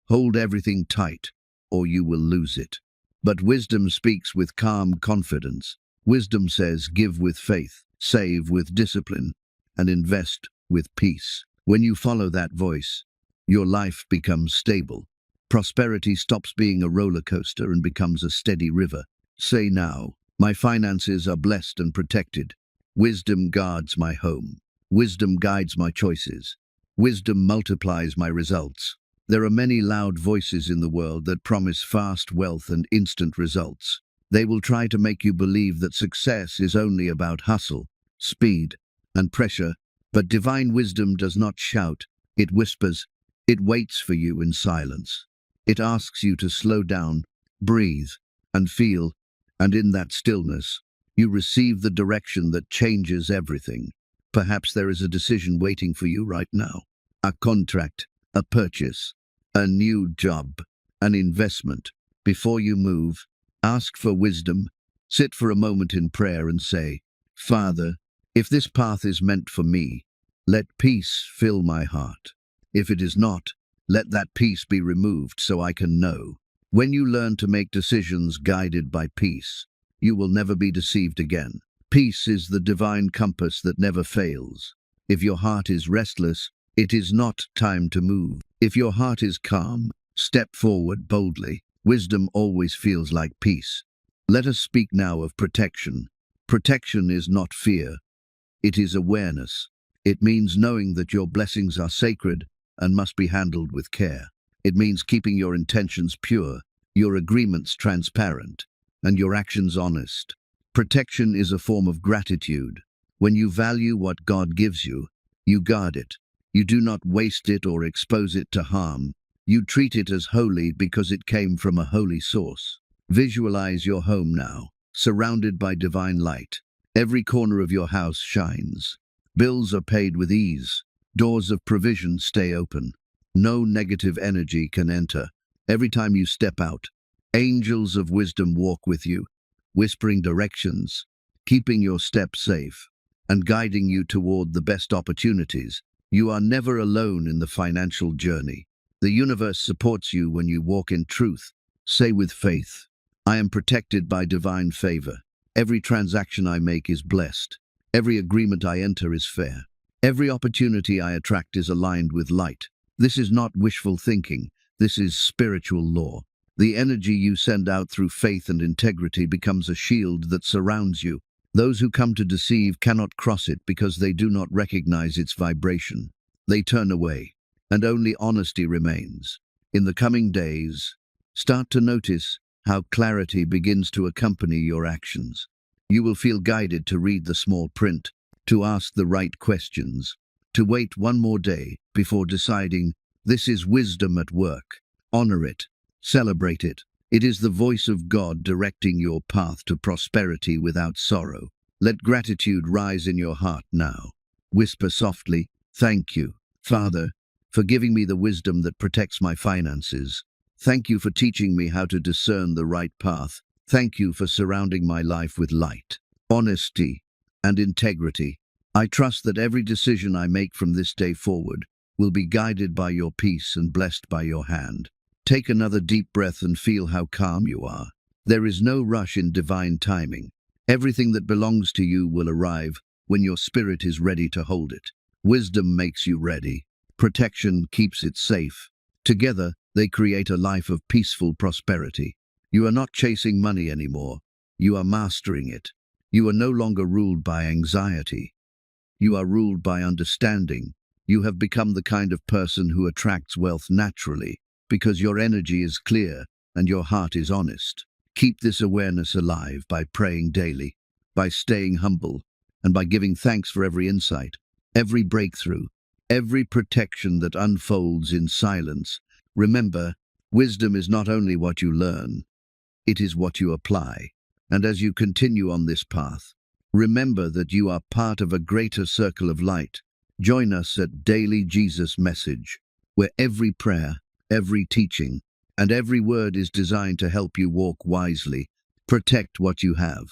hold everything tight, or you will lose it. But wisdom speaks with calm confidence. Wisdom says, give with faith, save with discipline, and invest with peace. When you follow that voice, your life becomes stable. Prosperity stops being a roller coaster and becomes a steady river. Say now, my finances are blessed and protected. Wisdom guards my home. Wisdom guides my choices. Wisdom multiplies my results. There are many loud voices in the world that promise fast wealth and instant results. They will try to make you believe that success is only about hustle, speed, and pressure, but divine wisdom does not shout. It whispers. It waits for you in silence. It asks you to slow down, breathe, and feel, and in that stillness, you receive the direction that changes everything. Perhaps there is a decision waiting for you right now. A contract, a purchase, a new job, an investment. Before you move, ask for wisdom. Sit for a moment in prayer and say, Father, if this path is meant for me, let peace fill my heart. If it is not, let that peace be removed so I can know. When you learn to make decisions guided by peace, you will never be deceived again. Peace is the divine compass that never fails. If your heart is restless, it is not time to move. If your heart is calm, step forward boldly. Wisdom always feels like peace. Let us speak now of protection. Protection is not fear. It is awareness. It means knowing that your blessings are sacred and must be handled with care. It means keeping your intentions pure, your agreements transparent, and your actions honest. Protection is a form of gratitude. When you value what God gives you, you guard it. You do not waste it or expose it to harm. You treat it as holy because it came from a holy source. Visualize your home now, surrounded by divine light. Every corner of your house shines. Bills are paid with ease. Doors of provision stay open. No negative energy can enter. Every time you step out, angels of wisdom walk with you, whispering directions, keeping your steps safe, and guiding you toward the best opportunities. You are never alone in the financial journey. The universe supports you when you walk in truth. Say with faith, I am protected by divine favor. Every transaction I make is blessed. Every agreement I enter is fair. Every opportunity I attract is aligned with light. This is not wishful thinking. This is spiritual law. The energy you send out through faith and integrity becomes a shield that surrounds you. Those who come to deceive cannot cross it because they do not recognize its vibration. They turn away, and only honesty remains. In the coming days, start to notice how clarity begins to accompany your actions. You will feel guided to read the small print, to ask the right questions, to wait one more day before deciding. This is wisdom at work. Honor it. Celebrate it. It is the voice of God directing your path to prosperity without sorrow. Let gratitude rise in your heart now. Whisper softly, thank you, Father, for giving me the wisdom that protects my finances. Thank you for teaching me how to discern the right path. Thank you for surrounding my life with light, honesty, and integrity. I trust that every decision I make from this day forward will be guided by your peace and blessed by your hand. Take another deep breath and feel how calm you are. There is no rush in divine timing. Everything that belongs to you will arrive when your spirit is ready to hold it. Wisdom makes you ready. Protection keeps it safe. Together, they create a life of peaceful prosperity. You are not chasing money anymore. You are mastering it. You are no longer ruled by anxiety. You are ruled by understanding. You have become the kind of person who attracts wealth naturally, because your energy is clear and your heart is honest. Keep this awareness alive by praying daily, by staying humble, and by giving thanks for every insight, every breakthrough, every protection that unfolds in silence. Remember, wisdom is not only what you learn, it is what you apply. And as you continue on this path, remember that you are part of a greater circle of light. Join us at Daily Jesus Message, where every prayer, every teaching, and every word is designed to help you walk wisely, protect what you have,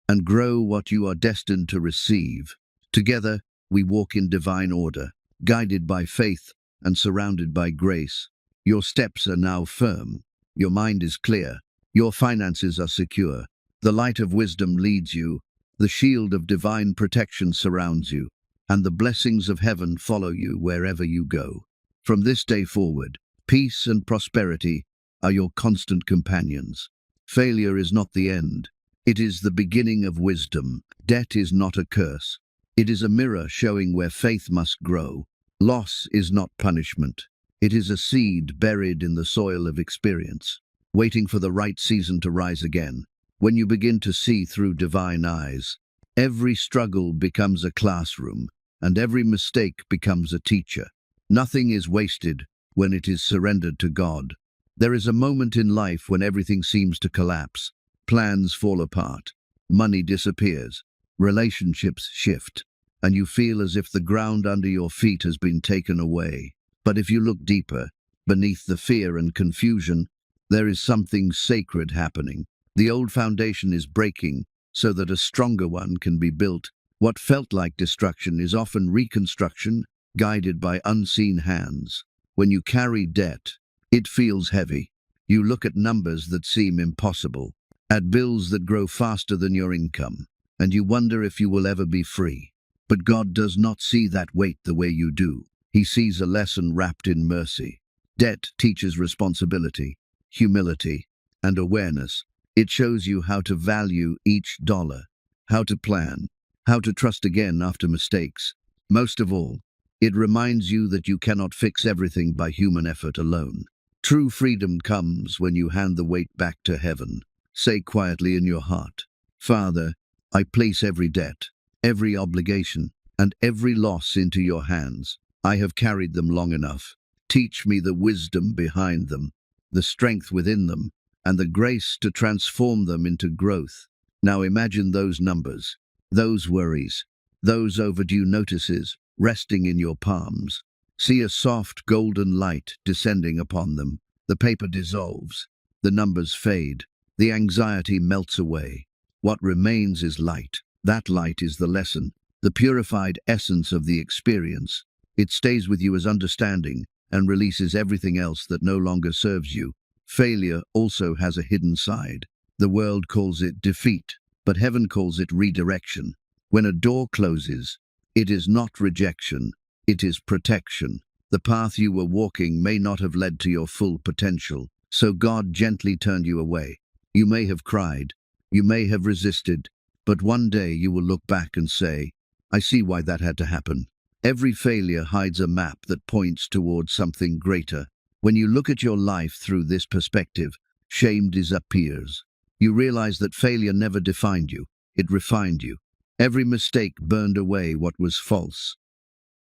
and grow what you are destined to receive. Together, we walk in divine order, guided by faith and surrounded by grace. Your steps are now firm. Your mind is clear. Your finances are secure. The light of wisdom leads you. The shield of divine protection surrounds you, and the blessings of heaven follow you wherever you go. From this day forward, peace and prosperity are your constant companions. Failure is not the end. It is the beginning of wisdom. Debt is not a curse. It is a mirror showing where faith must grow. Loss is not punishment. It is a seed buried in the soil of experience, waiting for the right season to rise again. When you begin to see through divine eyes, every struggle becomes a classroom, and every mistake becomes a teacher. Nothing is wasted when it is surrendered to God. There is a moment in life when everything seems to collapse. Plans fall apart. Money disappears. Relationships shift. And you feel as if the ground under your feet has been taken away. But if you look deeper, beneath the fear and confusion, there is something sacred happening. The old foundation is breaking so that a stronger one can be built. What felt like destruction is often reconstruction, guided by unseen hands. When you carry debt, it feels heavy. You look at numbers that seem impossible, at bills that grow faster than your income, and you wonder if you will ever be free. But God does not see that weight the way you do. He sees a lesson wrapped in mercy. Debt teaches responsibility, humility, and awareness. It shows you how to value each dollar, how to plan, how to trust again after mistakes, Most of all, it reminds you that you cannot fix everything by human effort alone. True freedom comes when you hand the weight back to heaven. Say quietly in your heart, "Father, I place every debt, every obligation, and every loss into your hands. I have carried them long enough. Teach me the wisdom behind them, the strength within them, and the grace to transform them into growth." Now imagine those numbers, those worries, those overdue notices resting in your palms. See a soft golden light descending upon them. The paper dissolves, the numbers fade, the anxiety melts away. What remains is light. That light is the lesson, the purified essence of the experience. It stays with you as understanding and releases everything else that no longer serves you. Failure also has a hidden side. The world calls it defeat, but heaven calls it redirection. When a door closes, it is not rejection, it is protection. The path you were walking may not have led to your full potential, so God gently turned you away. You may have cried, you may have resisted, but one day you will look back and say, "I see why that had to happen." Every failure hides a map that points towards something greater. When you look at your life through this perspective, shame disappears. You realize that failure never defined you, it refined you. Every mistake burned away what was false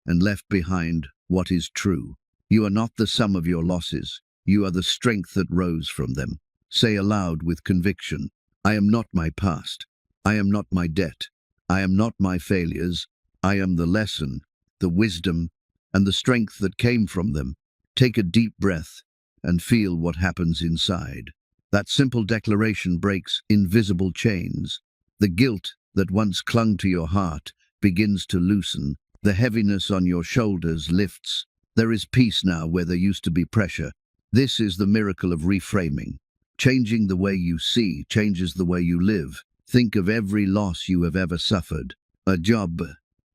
and left behind what is true. You are not the sum of your losses. You are the strength that rose from them. Say aloud with conviction, "I am not my past. I am not my debt. I am not my failures. I am the lesson, the wisdom, and the strength that came from them." Take a deep breath and feel what happens inside. That simple declaration breaks invisible chains. The guilt that once clung to your heart begins to loosen. The heaviness on your shoulders lifts. There is peace now where there used to be pressure. This is the miracle of reframing. Changing the way you see changes the way you live. Think of every loss you have ever suffered. A job,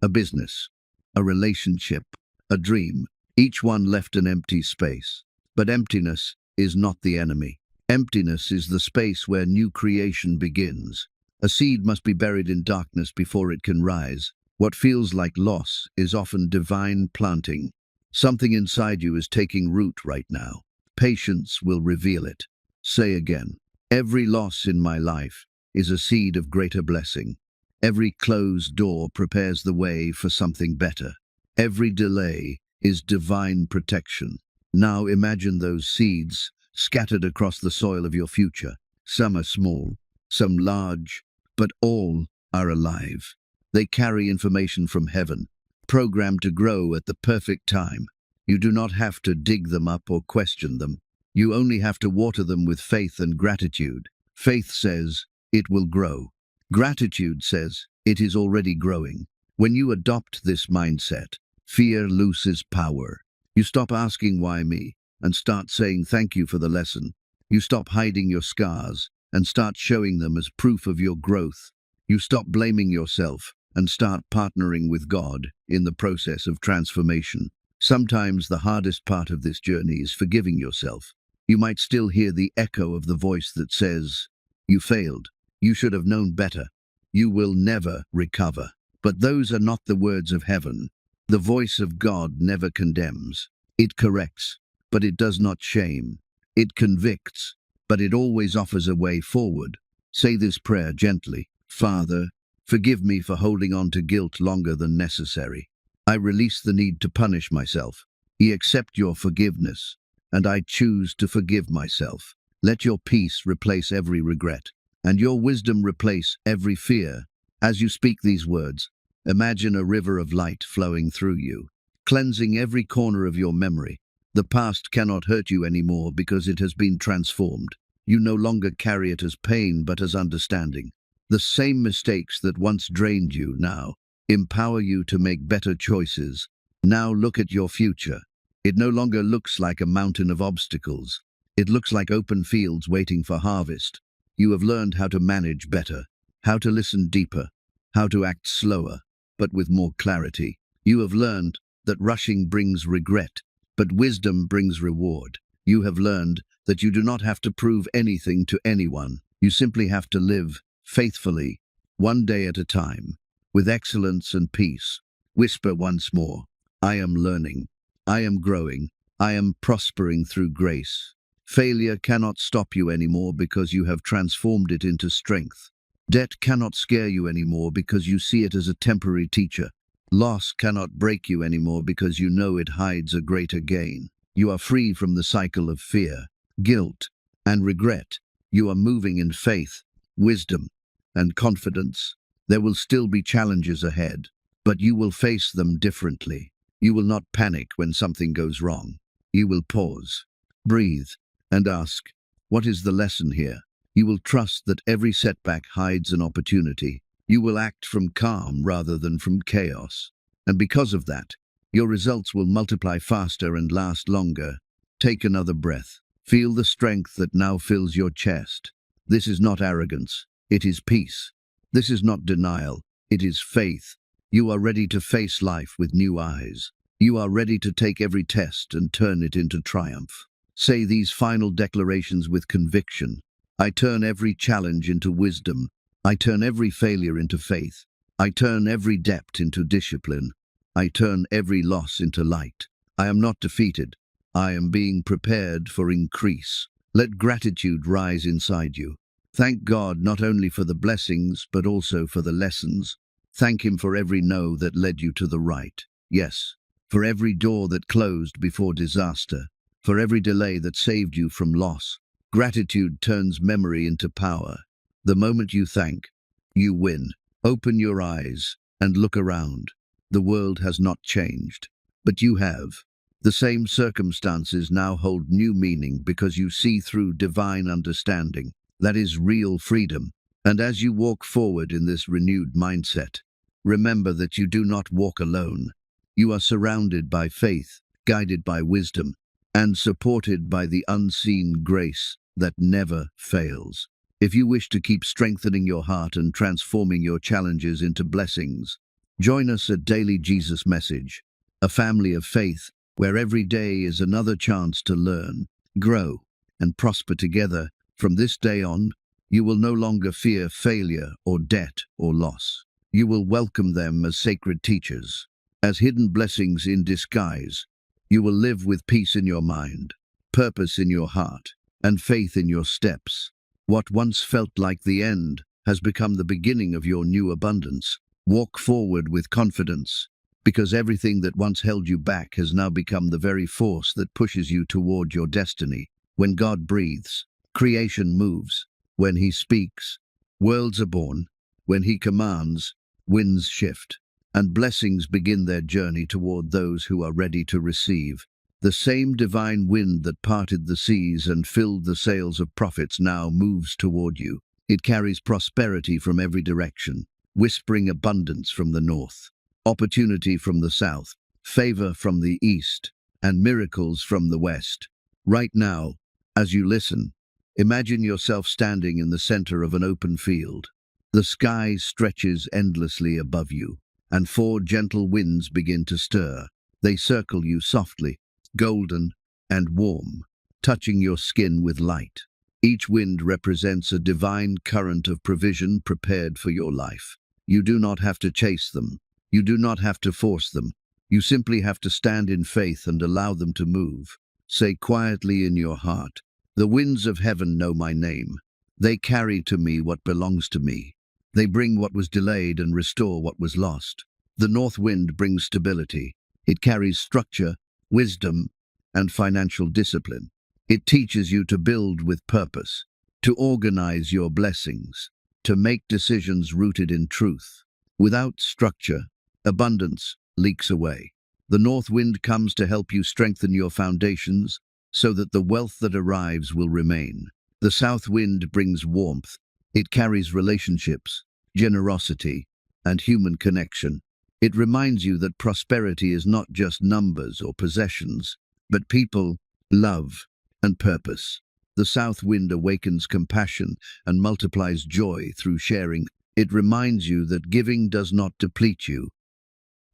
a business, a relationship, a dream. Each one left an empty space. But emptiness is not the enemy. Emptiness is the space where new creation begins. A seed must be buried in darkness before it can rise. What feels like loss is often divine planting. Something inside you is taking root right now. Patience will reveal it. Say again, "Every loss in my life is a seed of greater blessing. Every closed door prepares the way for something better. Every delay is divine protection." Now imagine those seeds scattered across the soil of your future. Some are small, some large, but all are alive. They carry information from heaven, programmed to grow at the perfect time. You do not have to dig them up or question them. You only have to water them with faith and gratitude. Faith says, "It will grow." Gratitude says, "It is already growing." When you adopt this mindset, fear loses power. You stop asking "Why me?" and start saying "Thank you for the lesson." You stop hiding your scars and start showing them as proof of your growth. You stop blaming yourself and start partnering with God in the process of transformation. Sometimes the hardest part of this journey is forgiving yourself. You might still hear the echo of the voice that says, "You failed. You should have known better. You will never recover." But those are not the words of heaven. The voice of God never condemns. It corrects, but it does not shame. It convicts, but it always offers a way forward. Say this prayer gently. "Father, forgive me for holding on to guilt longer than necessary. I release the need to punish myself. I accept your forgiveness, and I choose to forgive myself. Let your peace replace every regret, and your wisdom replace every fear." As you speak these words, imagine a river of light flowing through you, cleansing every corner of your memory. The past cannot hurt you anymore because it has been transformed. You no longer carry it as pain but as understanding. The same mistakes that once drained you now empower you to make better choices. Now look at your future. It no longer looks like a mountain of obstacles. It looks like open fields waiting for harvest. You have learned how to manage better, how to listen deeper, how to act slower, but with more clarity. You have learned that rushing brings regret, but wisdom brings reward. You have learned that you do not have to prove anything to anyone. You simply have to live faithfully, one day at a time, with excellence and peace. Whisper once more, I am learning. I am growing. I am prospering through grace. Failure cannot stop you anymore because you have transformed it into strength. Debt cannot scare you anymore because you see it as a temporary teacher. Loss cannot break you anymore because you know it hides a greater gain. You are free from the cycle of fear, guilt, and regret. You are moving in faith, wisdom, and confidence. There will still be challenges ahead, but you will face them differently. You will not panic when something goes wrong. You will pause, breathe, and ask, what is the lesson here? You will trust that every setback hides an opportunity. You will act from calm rather than from chaos. And because of that, your results will multiply faster and last longer. Take another breath. Feel the strength that now fills your chest. This is not arrogance. It is peace. This is not denial. It is faith. You are ready to face life with new eyes. You are ready to take every test and turn it into triumph. Say these final declarations with conviction. I turn every challenge into wisdom. I turn every failure into faith. I turn every debt into discipline. I turn every loss into light. I am not defeated. I am being prepared for increase. Let gratitude rise inside you. Thank God not only for the blessings, but also for the lessons. Thank Him for every no that led you to the right. Yes, for every door that closed before disaster. For every delay that saved you from loss. Gratitude turns memory into power. The moment you thank, you win. Open your eyes and look around. The world has not changed, but you have. The same circumstances now hold new meaning because you see through divine understanding. That is real freedom. And as you walk forward in this renewed mindset, remember that you do not walk alone. You are surrounded by faith, guided by wisdom, and supported by the unseen grace that never fails. If you wish to keep strengthening your heart and transforming your challenges into blessings, join us at Daily Jesus Message, a family of faith where every day is another chance to learn, grow, and prosper together. From this day on, you will no longer fear failure or debt or loss. You will welcome them as sacred teachers, as hidden blessings in disguise. You will live with peace in your mind, purpose in your heart, and faith in your steps. What once felt like the end has become the beginning of your new abundance. Walk forward with confidence, because everything that once held you back has now become the very force that pushes you toward your destiny. When God breathes, creation moves. When He speaks, worlds are born. When He commands, winds shift, and blessings begin their journey toward those who are ready to receive. The same divine wind that parted the seas and filled the sails of prophets now moves toward you. It carries prosperity from every direction, whispering abundance from the north, opportunity from the south, favor from the east, and miracles from the west. Right now, as you listen, imagine yourself standing in the center of an open field. The sky stretches endlessly above you, and 4 gentle winds begin to stir. They circle you softly, golden and warm, touching your skin with light. Each wind represents a divine current of provision prepared for your life. You do not have to chase them. You do not have to force them. You simply have to stand in faith and allow them to move. Say quietly in your heart, the winds of heaven know my name. They carry to me what belongs to me. They bring what was delayed and restore what was lost. The north wind brings stability. It carries structure, wisdom, and financial discipline. It teaches you to build with purpose, to organize your blessings, to make decisions rooted in truth. Without structure, abundance leaks away. The north wind comes to help you strengthen your foundations so that the wealth that arrives will remain. The south wind brings warmth. It carries relationships, generosity, and human connection. It reminds you that prosperity is not just numbers or possessions, but people, love, and purpose. The south wind awakens compassion and multiplies joy through sharing. It reminds you that giving does not deplete you.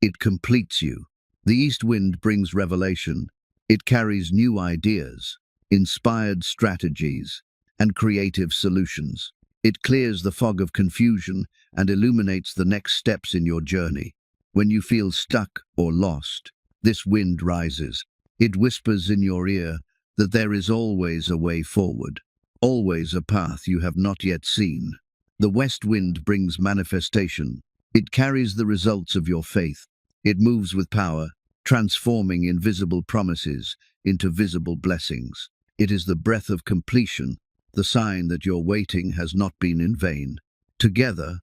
It completes you. The east wind brings revelation. It carries new ideas, inspired strategies, and creative solutions. It clears the fog of confusion and illuminates the next steps in your journey. When you feel stuck or lost, this wind rises. It whispers in your ear that there is always a way forward, always a path you have not yet seen. The west wind brings manifestation. It carries the results of your faith. It moves with power, transforming invisible promises into visible blessings. It is the breath of completion, the sign that your waiting has not been in vain. Together,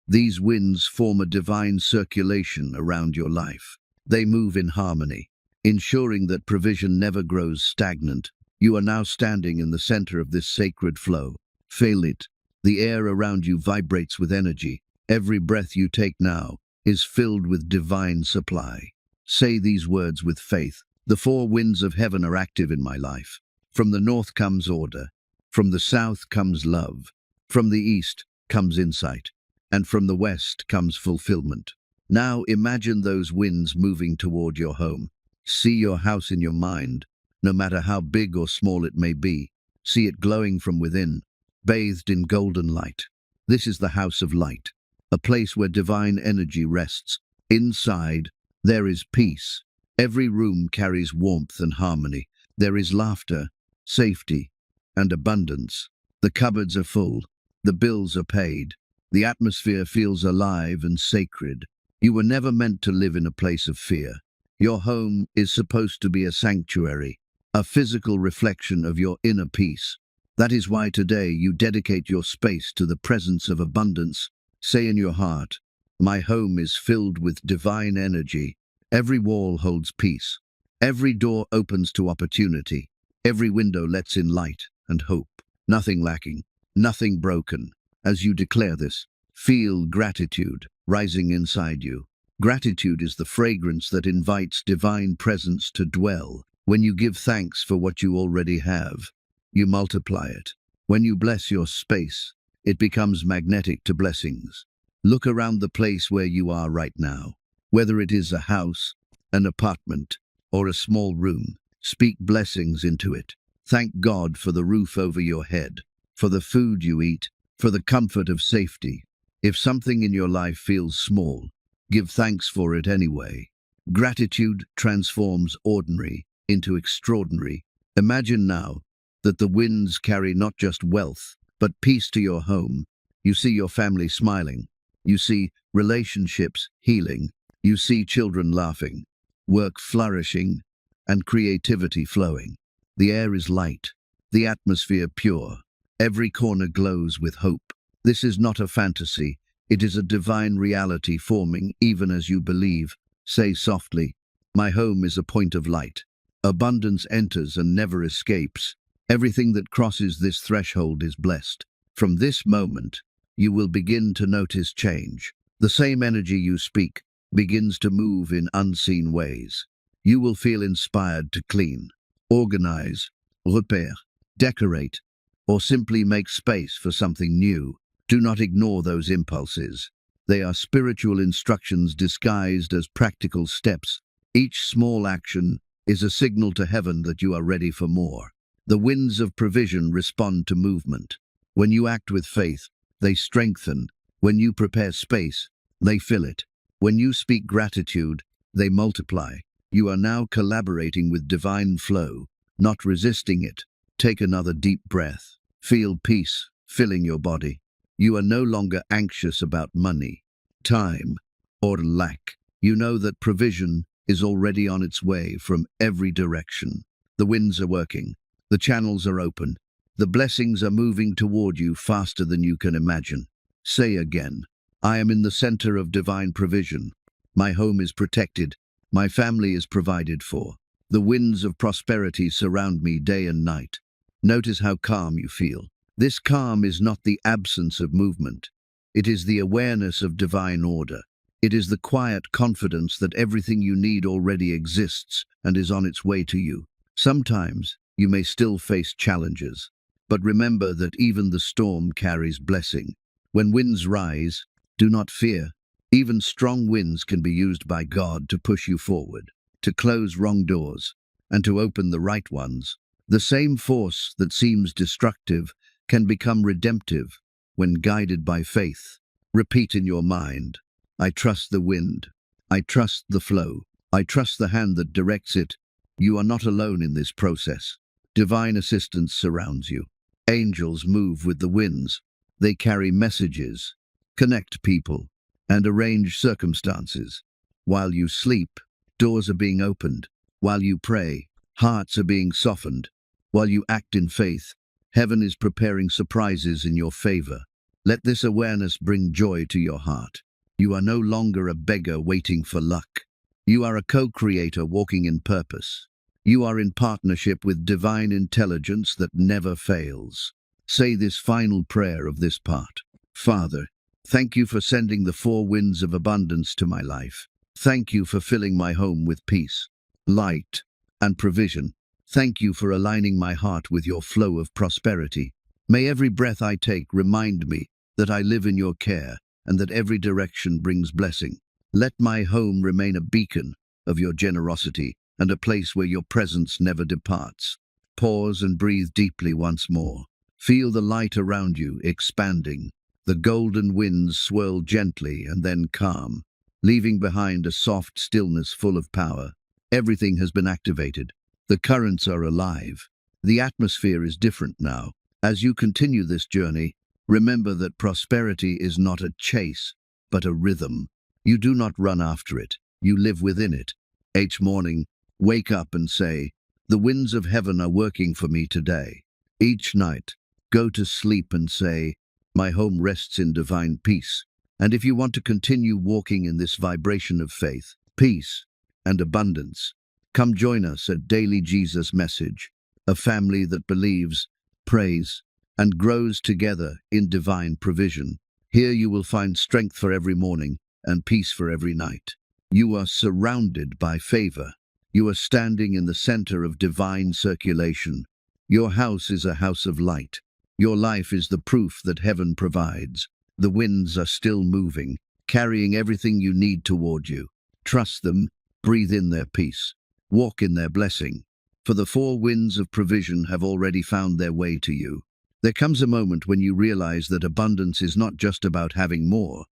these winds form a divine circulation around your life. They move in harmony, ensuring that provision never grows stagnant. You are now standing in the center of this sacred flow. Feel it. The air around you vibrates with energy. Every breath you take now is filled with divine supply. Say these words with faith. The four winds of heaven are active in my life. From the north comes order. From the south comes love. From the east comes insight. And from the west comes fulfillment. Now imagine those winds moving toward your home. See your house in your mind, no matter how big or small it may be. See it glowing from within, bathed in golden light. This is the house of light, a place where divine energy rests. Inside, there is peace. Every room carries warmth and harmony. There is laughter, safety, and abundance. The cupboards are full. The bills are paid. The atmosphere feels alive and sacred. You were never meant to live in a place of fear. Your home is supposed to be a sanctuary, a physical reflection of your inner peace. That is why today you dedicate your space to the presence of abundance. Say in your heart, my home is filled with divine energy. Every wall holds peace. Every door opens to opportunity. Every window lets in light and hope. Nothing lacking, nothing broken. As you declare this, feel gratitude rising inside you. Gratitude is the fragrance that invites divine presence to dwell. When you give thanks for what you already have, you multiply it. When you bless your space, it becomes magnetic to blessings. Look around the place where you are right now. Whether it is a house, an apartment, or a small room, speak blessings into it. Thank God for the roof over your head, for the food you eat, for the comfort of safety. If something in your life feels small, give thanks for it anyway. Gratitude transforms ordinary into extraordinary. Imagine now that the winds carry not just wealth, but peace to your home. You see your family smiling. You see relationships healing. You see children laughing, work flourishing, and creativity flowing. The air is light, the atmosphere pure. Every corner glows with hope. This is not a fantasy. It is a divine reality forming even as you believe. Say softly, my home is a point of light. Abundance enters and never escapes. Everything that crosses this threshold is blessed. From this moment, you will begin to notice change. The same energy you speak begins to move in unseen ways. You will feel inspired to clean, organize, repair, decorate, or simply make space for something new. Do not ignore those impulses. They are spiritual instructions disguised as practical steps. Each small action is a signal to heaven that you are ready for more. The winds of provision respond to movement. When you act with faith, they strengthen. When you prepare space, they fill it. When you speak gratitude, they multiply. You are now collaborating with divine flow, not resisting it. Take another deep breath. Feel peace filling your body. You are no longer anxious about money, time, or lack. You know that provision is already on its way from every direction. The winds are working. The channels are open. The blessings are moving toward you faster than you can imagine. Say again, I am in the center of divine provision. My home is protected. My family is provided for. The winds of prosperity surround me day and night. Notice how calm you feel. This calm is not the absence of movement. It is the awareness of divine order. It is the quiet confidence that everything you need already exists and is on its way to you. Sometimes you may still face challenges, but remember that even the storm carries blessing. When winds rise, do not fear. Even strong winds can be used by God to push you forward, to close wrong doors, and to open the right ones. The same force that seems destructive can become redemptive when guided by faith. Repeat in your mind, I trust the wind. I trust the flow. I trust the hand that directs it. You are not alone in this process. Divine assistance surrounds you. Angels move with the winds. They carry messages, connect people, and arrange circumstances. While you sleep, doors are being opened. While you pray, hearts are being softened. While you act in faith, heaven is preparing surprises in your favor. Let this awareness bring joy to your heart. You are no longer a beggar waiting for luck. You are a co-creator walking in purpose. You are in partnership with divine intelligence that never fails. Say this final prayer of this part. Father, thank you for sending the four winds of abundance to my life. Thank you for filling my home with peace, light, and provision. Thank you for aligning my heart with your flow of prosperity. May every breath I take remind me that I live in your care and that every direction brings blessing. Let my home remain a beacon of your generosity and a place where your presence never departs. Pause and breathe deeply once more. Feel the light around you expanding. The golden winds swirl gently and then calm, leaving behind a soft stillness full of power. Everything has been activated. The currents are alive. The atmosphere is different now. As you continue this journey, remember that prosperity is not a chase, but a rhythm. You do not run after it. You live within it. Each morning, wake up and say, "The winds of heaven are working for me today." Each night, go to sleep and say, "My home rests in divine peace." And if you want to continue walking in this vibration of faith, peace, and abundance, come join us at Daily Jesus Message, a family that believes, prays, and grows together in divine provision. Here you will find strength for every morning and peace for every night. You are surrounded by favor. You are standing in the center of divine circulation. Your house is a house of light. Your life is the proof that heaven provides. The winds are still moving, carrying everything you need toward you. Trust them, breathe in their peace, walk in their blessing, for the four winds of provision have already found their way to you. There comes a moment when you realize that abundance is not just about having more,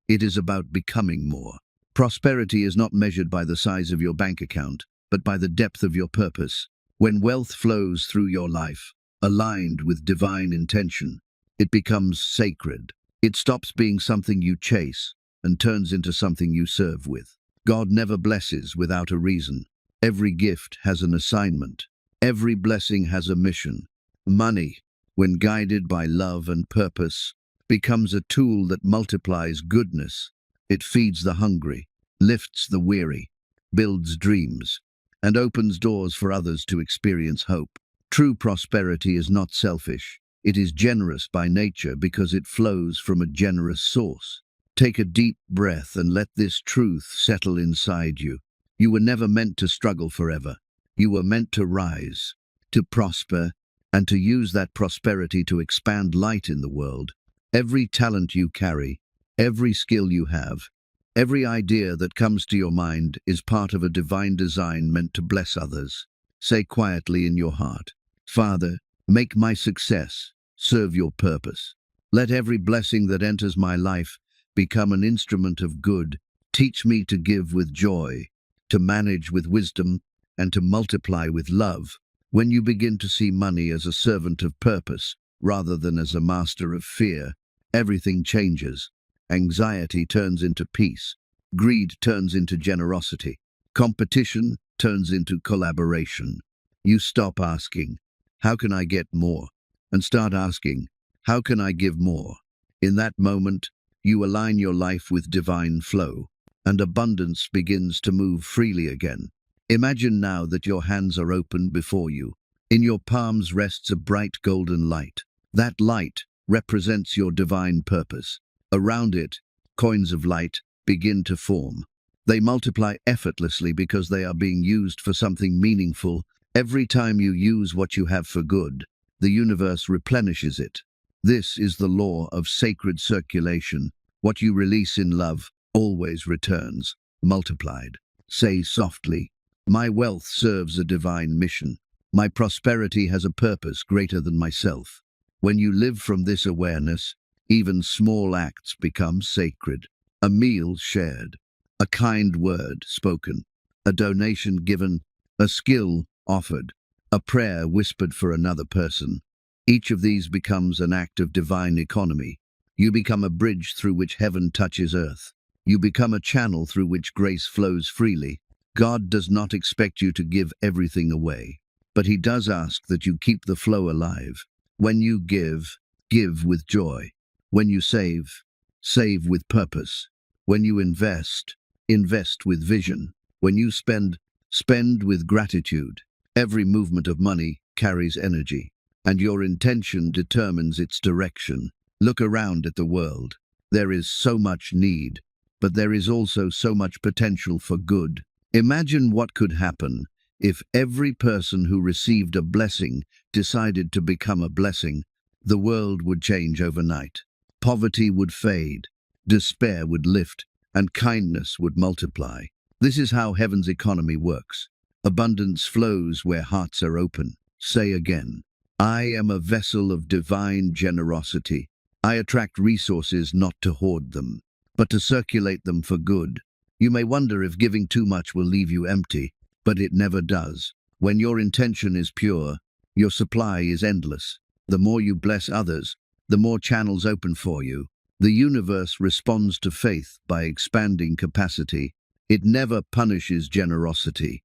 it is about becoming more. Prosperity is not measured by the size of your bank account, but by the depth of your purpose. When wealth flows through your life, aligned with divine intention, it becomes sacred. It stops being something you chase and turns into something you serve with. God never blesses without a reason. Every gift has an assignment. Every blessing has a mission. Money, when guided by love and purpose, becomes a tool that multiplies goodness. It feeds the hungry, lifts the weary, builds dreams, and opens doors for others to experience hope. True prosperity is not selfish. It is generous by nature because it flows from a generous source. Take a deep breath and let this truth settle inside you. You were never meant to struggle forever. You were meant to rise, to prosper, and to use that prosperity to expand light in the world. Every talent you carry, every skill you have, every idea that comes to your mind is part of a divine design meant to bless others. Say quietly in your heart, "Father, make my success serve your purpose. Let every blessing that enters my life become an instrument of good. Teach me to give with joy, to manage with wisdom, and to multiply with love." When you begin to see money as a servant of purpose, rather than as a master of fear, everything changes. Anxiety turns into peace. Greed turns into generosity. Competition turns into collaboration. You stop asking, "How can I get more?" and start asking, "How can I give more?" In that moment, you align your life with divine flow, and abundance begins to move freely again. Imagine now that your hands are open before you. In your palms rests a bright golden light. That light represents your divine purpose. Around it, coins of light begin to form. They multiply effortlessly because they are being used for something meaningful. Every time you use what you have for good, the universe replenishes it. This is the law of sacred circulation. What you release in love always returns, multiplied. Say softly, "My wealth serves a divine mission. My prosperity has a purpose greater than myself." When you live from this awareness, even small acts become sacred. A meal shared, a kind word spoken, a donation given, a skill offered, a prayer whispered for another person. Each of these becomes an act of divine economy. You become a bridge through which heaven touches earth. You become a channel through which grace flows freely. God does not expect you to give everything away, but He does ask that you keep the flow alive. When you give, give with joy. When you save, save with purpose. When you invest, invest with vision. When you spend, spend with gratitude. Every movement of money carries energy, and your intention determines its direction. Look around at the world. There is so much need, but there is also so much potential for good. Imagine what could happen if every person who received a blessing decided to become a blessing. The world would change overnight. Poverty would fade, despair would lift, and kindness would multiply. This is how heaven's economy works. Abundance flows where hearts are open. Say again, I am a vessel of divine generosity. I attract resources not to hoard them, but to circulate them for good. You may wonder if giving too much will leave you empty, but it never does. When your intention is pure, your supply is endless. The more you bless others, the more channels open for you. The universe responds to faith by expanding capacity. It never punishes generosity.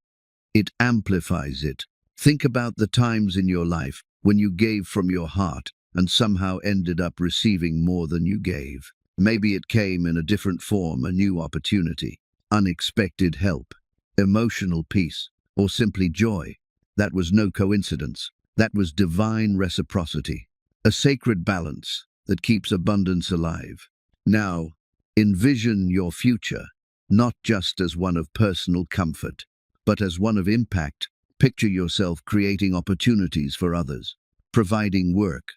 It amplifies it. Think about the times in your life when you gave from your heart and somehow ended up receiving more than you gave. Maybe it came in a different form, a new opportunity, unexpected help, emotional peace, or simply joy. That was no coincidence. That was divine reciprocity, a sacred balance that keeps abundance alive. Now, envision your future, not just as one of personal comfort, but as one of impact. Picture yourself creating opportunities for others, providing work,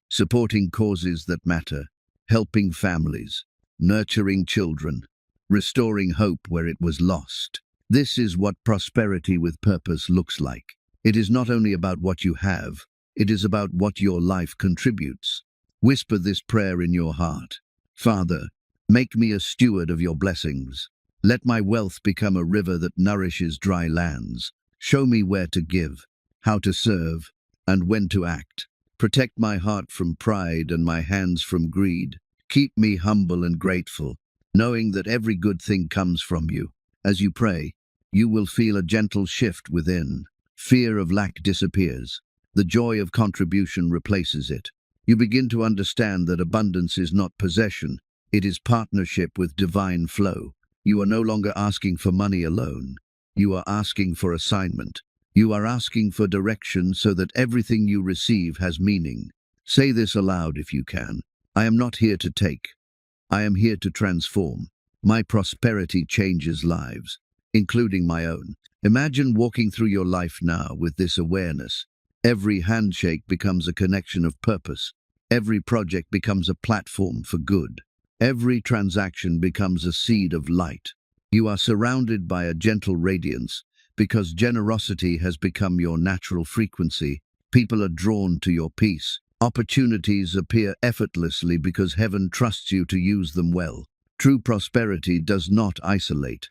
supporting causes that matter, helping families, nurturing children, restoring hope where it was lost. This is what prosperity with purpose looks like. It is not only about what you have, it is about what your life contributes. Whisper this prayer in your heart. Father, make me a steward of your blessings. Let my wealth become a river that nourishes dry lands. Show me where to give, how to serve, and when to act. Protect my heart from pride and my hands from greed. Keep me humble and grateful, knowing that every good thing comes from you. As you pray, you will feel a gentle shift within. Fear of lack disappears. The joy of contribution replaces it. You begin to understand that abundance is not possession, it is partnership with divine flow. You are no longer asking for money alone. You are asking for assignment. You are asking for direction so that everything you receive has meaning. Say this aloud if you can. I am not here to take. I am here to transform. My prosperity changes lives, including my own. Imagine walking through your life now with this awareness. Every handshake becomes a connection of purpose. Every project becomes a platform for good. Every transaction becomes a seed of light. You are surrounded by a gentle radiance because generosity has become your natural frequency. People are drawn to your peace. Opportunities appear effortlessly because heaven trusts you to use them well. True prosperity does not isolate.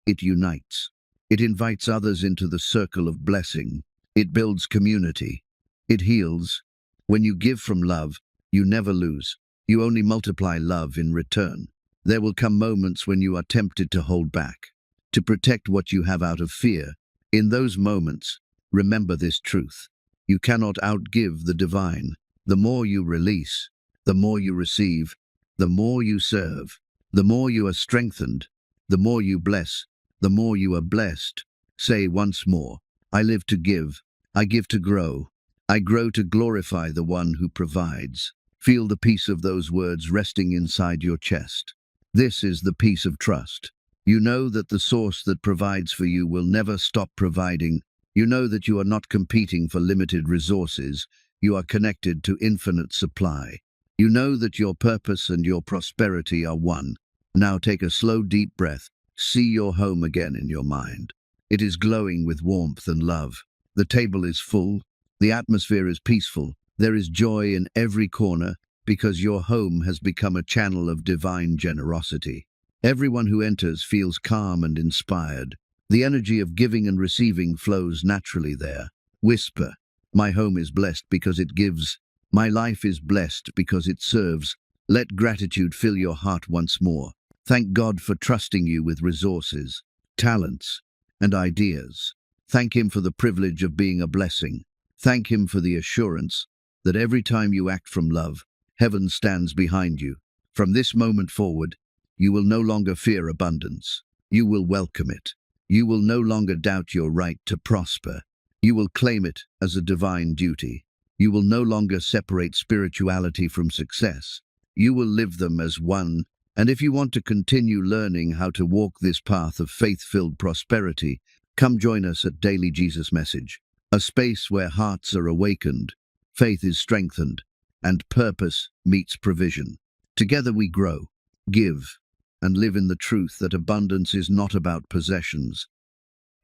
It unites. It invites others into the circle of blessing. It builds community. It heals. When you give from love, you never lose. You only multiply love in return. There will come moments when you are tempted to hold back, to protect what you have out of fear. In those moments, remember this truth. You cannot outgive the divine. The more you release, the more you receive, the more you serve, the more you are strengthened, the more you bless, the more you are blessed. Say once more, I live to give, I give to grow, I grow to glorify the one who provides. Feel the peace of those words resting inside your chest. This is the peace of trust. You know that the source that provides for you will never stop providing. You know that you are not competing for limited resources. You are connected to infinite supply. You know that your purpose and your prosperity are one. Now take a slow, deep breath. See your home again in your mind. It is glowing with warmth and love. The table is full. The atmosphere is peaceful. There is joy in every corner because your home has become a channel of divine generosity. Everyone who enters feels calm and inspired. The energy of giving and receiving flows naturally there. Whisper, "My home is blessed because it gives. My life is blessed because it serves." Let gratitude fill your heart once more. Thank God for trusting you with resources, talents, and ideas. Thank Him for the privilege of being a blessing. Thank Him for the assurance that every time you act from love, heaven stands behind you. From this moment forward, you will no longer fear abundance. You will welcome it. You will no longer doubt your right to prosper. You will claim it as a divine duty. You will no longer separate spirituality from success. You will live them as one. And if you want to continue learning how to walk this path of faith-filled prosperity, come join us at Daily Jesus Message, a space where hearts are awakened, faith is strengthened, and purpose meets provision. Together we grow, give, and live in the truth that abundance is not about possessions.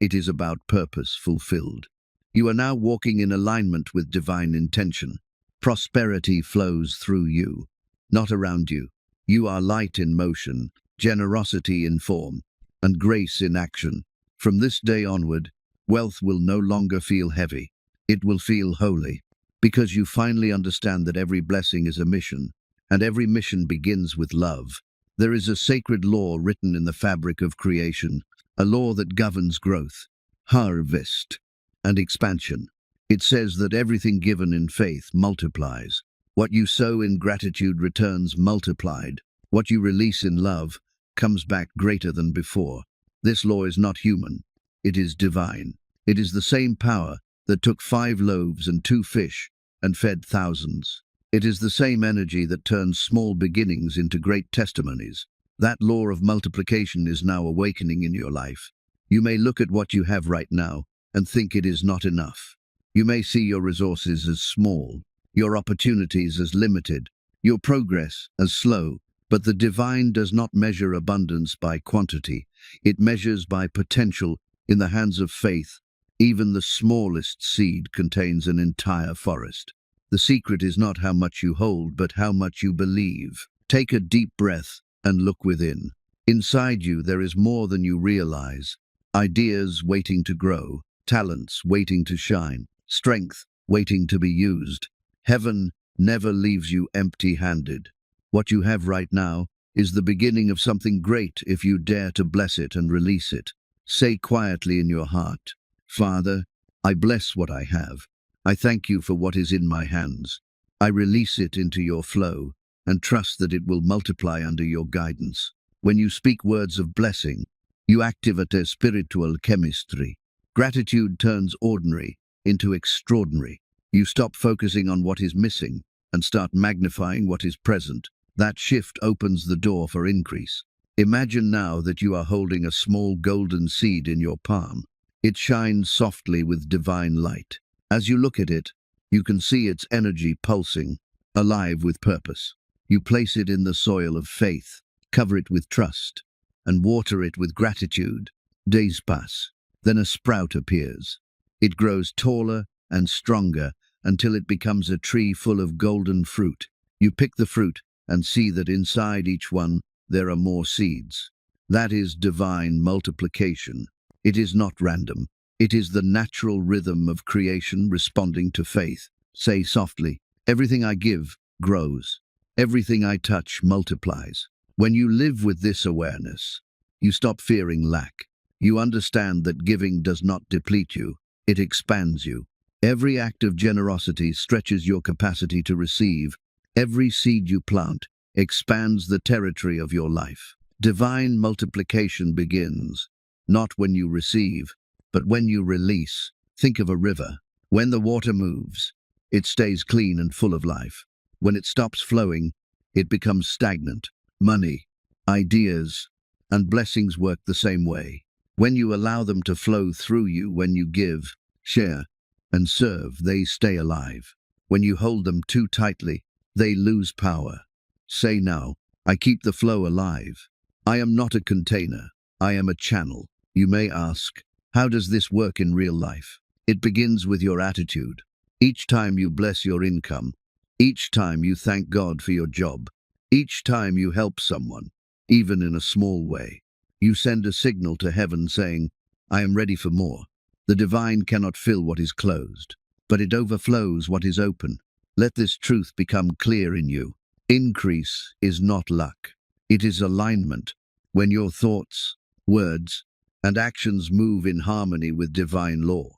It is about purpose fulfilled. You are now walking in alignment with divine intention. Prosperity flows through you, not around you. You are light in motion, generosity in form, and grace in action. From this day onward, wealth will no longer feel heavy. It will feel holy, because you finally understand that every blessing is a mission, and every mission begins with love. There is a sacred law written in the fabric of creation, a law that governs growth, harvest, and expansion. It says that everything given in faith multiplies. What you sow in gratitude returns multiplied. What you release in love comes back greater than before. This law is not human. It is divine. It is the same power that took 5 loaves and 2 fish and fed thousands. It is the same energy that turns small beginnings into great testimonies. That law of multiplication is now awakening in your life. You may look at what you have right now and think it is not enough. You may see your resources as small, your opportunities as limited, your progress as slow. But the divine does not measure abundance by quantity. It measures by potential. In the hands of faith, even the smallest seed contains an entire forest. The secret is not how much you hold, but how much you believe. Take a deep breath and look within. Inside you there is more than you realize. Ideas waiting to grow, talents waiting to shine, strength waiting to be used. Heaven never leaves you empty-handed. What you have right now is the beginning of something great if you dare to bless it and release it. Say quietly in your heart, "Father, I bless what I have. I thank you for what is in my hands. I release it into your flow and trust that it will multiply under your guidance." When you speak words of blessing, you activate a spiritual chemistry. Gratitude turns ordinary into extraordinary. You stop focusing on what is missing and start magnifying what is present. That shift opens the door for increase. Imagine now that you are holding a small golden seed in your palm. It shines softly with divine light. As you look at it, you can see its energy pulsing, alive with purpose. You place it in the soil of faith, cover it with trust, and water it with gratitude. Days pass. Then a sprout appears. It grows taller and stronger until it becomes a tree full of golden fruit. You pick the fruit and see that inside each one there are more seeds. That is divine multiplication. It is not random. It is the natural rhythm of creation responding to faith. Say softly, "Everything I give grows. Everything I touch multiplies." When you live with this awareness, you stop fearing lack. You understand that giving does not deplete you, it expands you. Every act of generosity stretches your capacity to receive. Every seed you plant expands the territory of your life. Divine multiplication begins, not when you receive, but when you release. Think of a river. When the water moves, it stays clean and full of life. When it stops flowing, it becomes stagnant. Money, ideas, and blessings work the same way. When you allow them to flow through you, when you give, share, and serve, they stay alive. When you hold them too tightly, they lose power. Say now, "I keep the flow alive. I am not a container. I am a channel." You may ask, how does this work in real life? It begins with your attitude. Each time you bless your income, each time you thank God for your job, each time you help someone, even in a small way. You send a signal to heaven saying, I am ready for more. The divine cannot fill what is closed, but it overflows what is open. Let this truth become clear in you. Increase is not luck. It is alignment. When your thoughts, words, and actions move in harmony with divine law,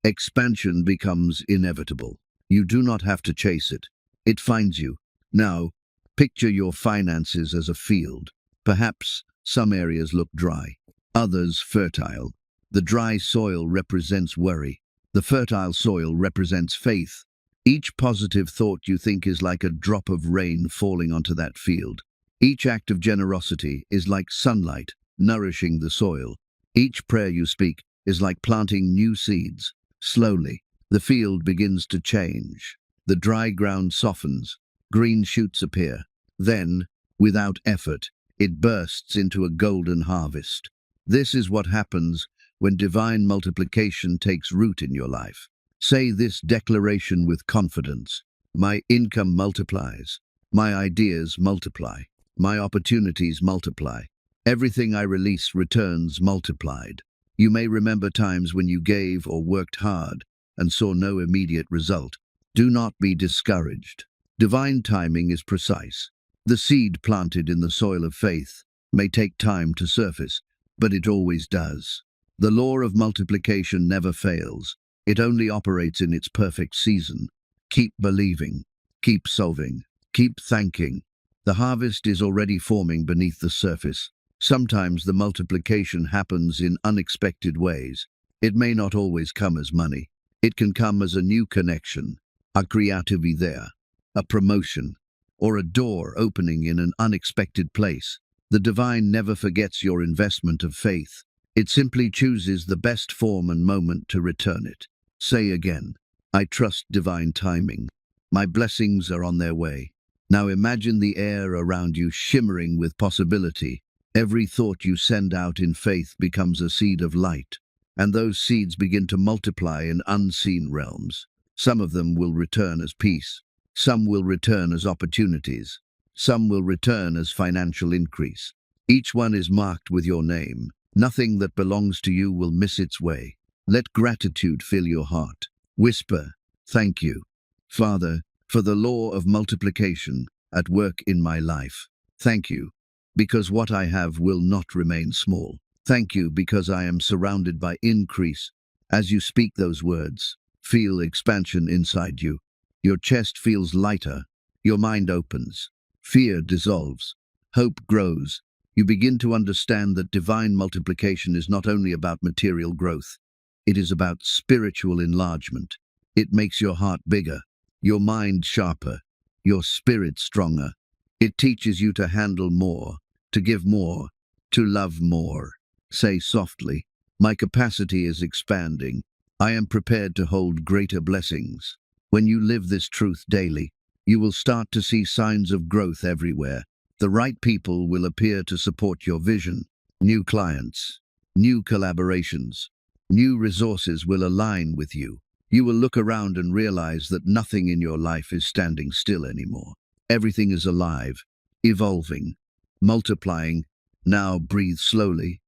expansion becomes inevitable. You do not have to chase it. It finds you. Now, picture your finances as a field. Perhaps some areas look dry, others fertile. The dry soil represents worry. The fertile soil represents faith. Each positive thought you think is like a drop of rain falling onto that field. Each act of generosity is like sunlight, nourishing the soil. Each prayer you speak is like planting new seeds. Slowly, the field begins to change. The dry ground softens. Green shoots appear. Then, without effort, it bursts into a golden harvest. This is what happens when divine multiplication takes root in your life. Say this declaration with confidence. My income multiplies. My ideas multiply. My opportunities multiply. Everything I release returns multiplied. You may remember times when you gave or worked hard and saw no immediate result. Do not be discouraged. Divine timing is precise. The seed planted in the soil of faith may take time to surface, but it always does. The law of multiplication never fails. It only operates in its perfect season. Keep believing. Keep solving. Keep thanking. The harvest is already forming beneath the surface. Sometimes the multiplication happens in unexpected ways. It may not always come as money. It can come as a new connection, a creative idea, a promotion, or a door opening in an unexpected place. The divine never forgets your investment of faith. It simply chooses the best form and moment to return it. Say again, I trust divine timing. My blessings are on their way. Now imagine the air around you shimmering with possibility. Every thought you send out in faith becomes a seed of light, and those seeds begin to multiply in unseen realms. Some of them will return as peace. Some will return as opportunities. Some will return as financial increase. Each one is marked with your name. Nothing that belongs to you will miss its way. Let gratitude fill your heart. Whisper, thank you, Father, for the law of multiplication at work in my life. Thank you, because what I have will not remain small. Thank you, because I am surrounded by increase. As you speak those words, feel expansion inside you. Your chest feels lighter. Your mind opens. Fear dissolves. Hope grows. You begin to understand that divine multiplication is not only about material growth. It is about spiritual enlargement. It makes your heart bigger, your mind sharper, your spirit stronger. It teaches you to handle more, to give more, to love more. Say softly, my capacity is expanding. I am prepared to hold greater blessings. When you live this truth daily, you will start to see signs of growth everywhere. The right people will appear to support your vision. New clients, new collaborations, new resources will align with you. You will look around and realize that nothing in your life is standing still anymore. Everything is alive, evolving, multiplying. Now breathe slowly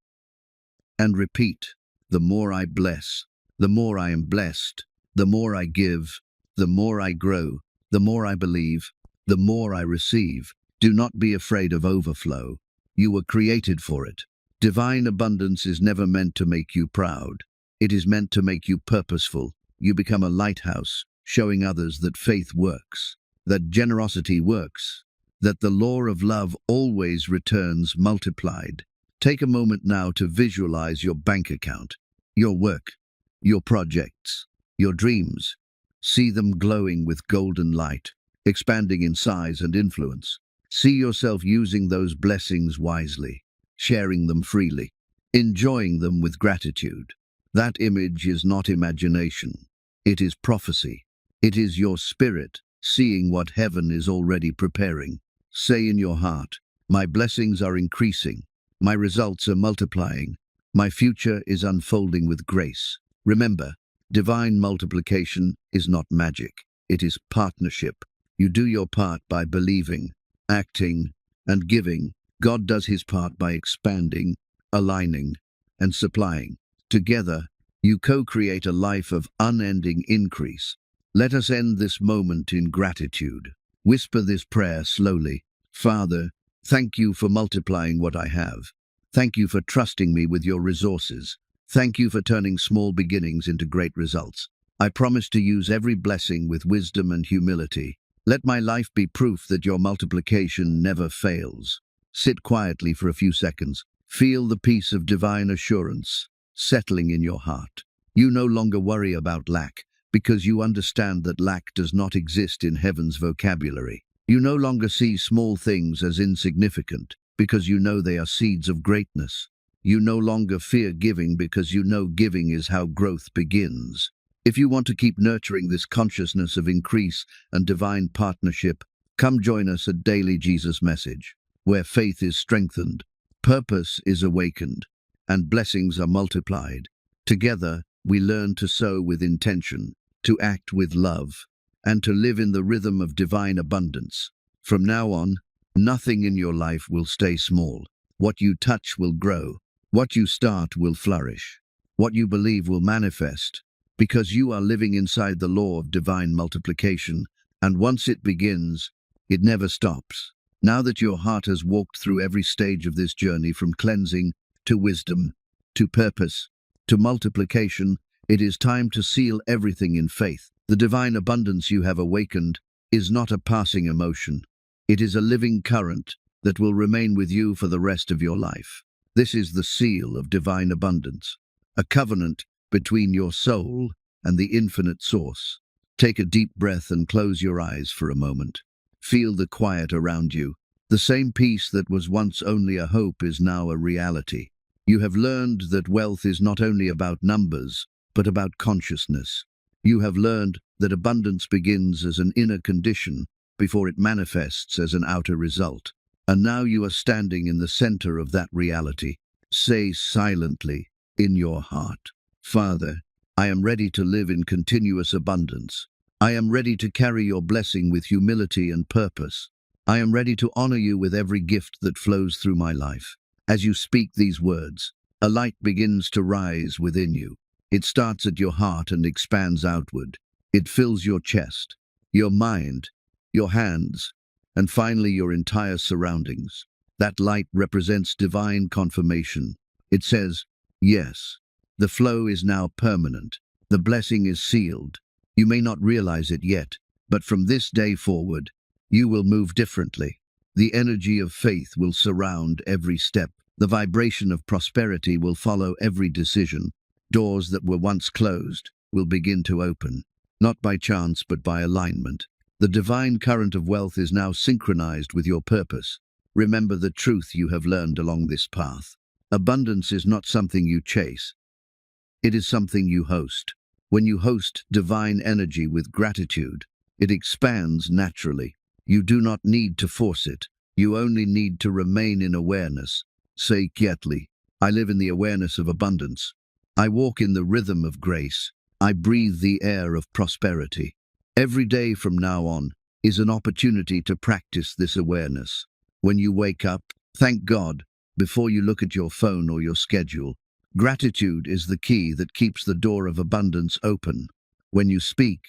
and repeat. The more I bless, the more I am blessed. The more I give, the more I grow. The more I believe, the more I receive. Do not be afraid of overflow. You were created for it. Divine abundance is never meant to make you proud. It is meant to make you purposeful. You become a lighthouse, showing others that faith works, that generosity works, that the law of love always returns multiplied. Take a moment now to visualize your bank account, your work, your projects, your dreams. See them glowing with golden light, expanding in size and influence. See yourself using those blessings wisely, sharing them freely, enjoying them with gratitude. That image is not imagination. It is prophecy. It is your spirit seeing what heaven is already preparing. Say in your heart, my blessings are increasing. My results are multiplying. My future is unfolding with grace. Remember, divine multiplication is not magic. It is partnership. You do your part by believing, acting, and giving. God does his part by expanding, aligning, and supplying. Together, you co-create a life of unending increase. Let us end this moment in gratitude. Whisper this prayer slowly. Father, thank you for multiplying what I have. Thank you for trusting me with your resources. Thank you for turning small beginnings into great results. I promise to use every blessing with wisdom and humility. Let my life be proof that your multiplication never fails. Sit quietly for a few seconds. Feel the peace of divine assurance settling in your heart. You no longer worry about lack, because you understand that lack does not exist in heaven's vocabulary. You no longer see small things as insignificant, because you know they are seeds of greatness. You no longer fear giving, because you know giving is how growth begins. If you want to keep nurturing this consciousness of increase and divine partnership, come join us at Daily Jesus Message, where faith is strengthened, purpose is awakened, and blessings are multiplied. Together, we learn to sow with intention, to act with love, and to live in the rhythm of divine abundance. From now on, nothing in your life will stay small. What you touch will grow. What you start will flourish. What you believe will manifest, because you are living inside the law of divine multiplication, and once it begins, it never stops. Now that your heart has walked through every stage of this journey, from cleansing to wisdom, to purpose, to multiplication, it is time to seal everything in faith. The divine abundance you have awakened is not a passing emotion. It is a living current that will remain with you for the rest of your life. This is the seal of divine abundance, a covenant between your soul and the infinite source. Take a deep breath and close your eyes for a moment. Feel the quiet around you. The same peace that was once only a hope is now a reality. You have learned that wealth is not only about numbers, but about consciousness. You have learned that abundance begins as an inner condition before it manifests as an outer result. And now you are standing in the center of that reality. Say silently in your heart, Father, I am ready to live in continuous abundance. I am ready to carry your blessing with humility and purpose. I am ready to honor you with every gift that flows through my life. As you speak these words, a light begins to rise within you. It starts at your heart and expands outward. It fills your chest, your mind, your hands, and finally your entire surroundings. That light represents divine confirmation. It says, yes, the flow is now permanent. The blessing is sealed. You may not realize it yet, but from this day forward, you will move differently. The energy of faith will surround every step. The vibration of prosperity will follow every decision. Doors that were once closed will begin to open, not by chance but by alignment. The divine current of wealth is now synchronized with your purpose. Remember the truth you have learned along this path. Abundance is not something you chase. It is something you host. When you host divine energy with gratitude, it expands naturally. You do not need to force it. You only need to remain in awareness. Say quietly, I live in the awareness of abundance. I walk in the rhythm of grace. I breathe the air of prosperity. Every day from now on is an opportunity to practice this awareness. When you wake up, thank God before you look at your phone or your schedule. Gratitude is the key that keeps the door of abundance open. When you speak,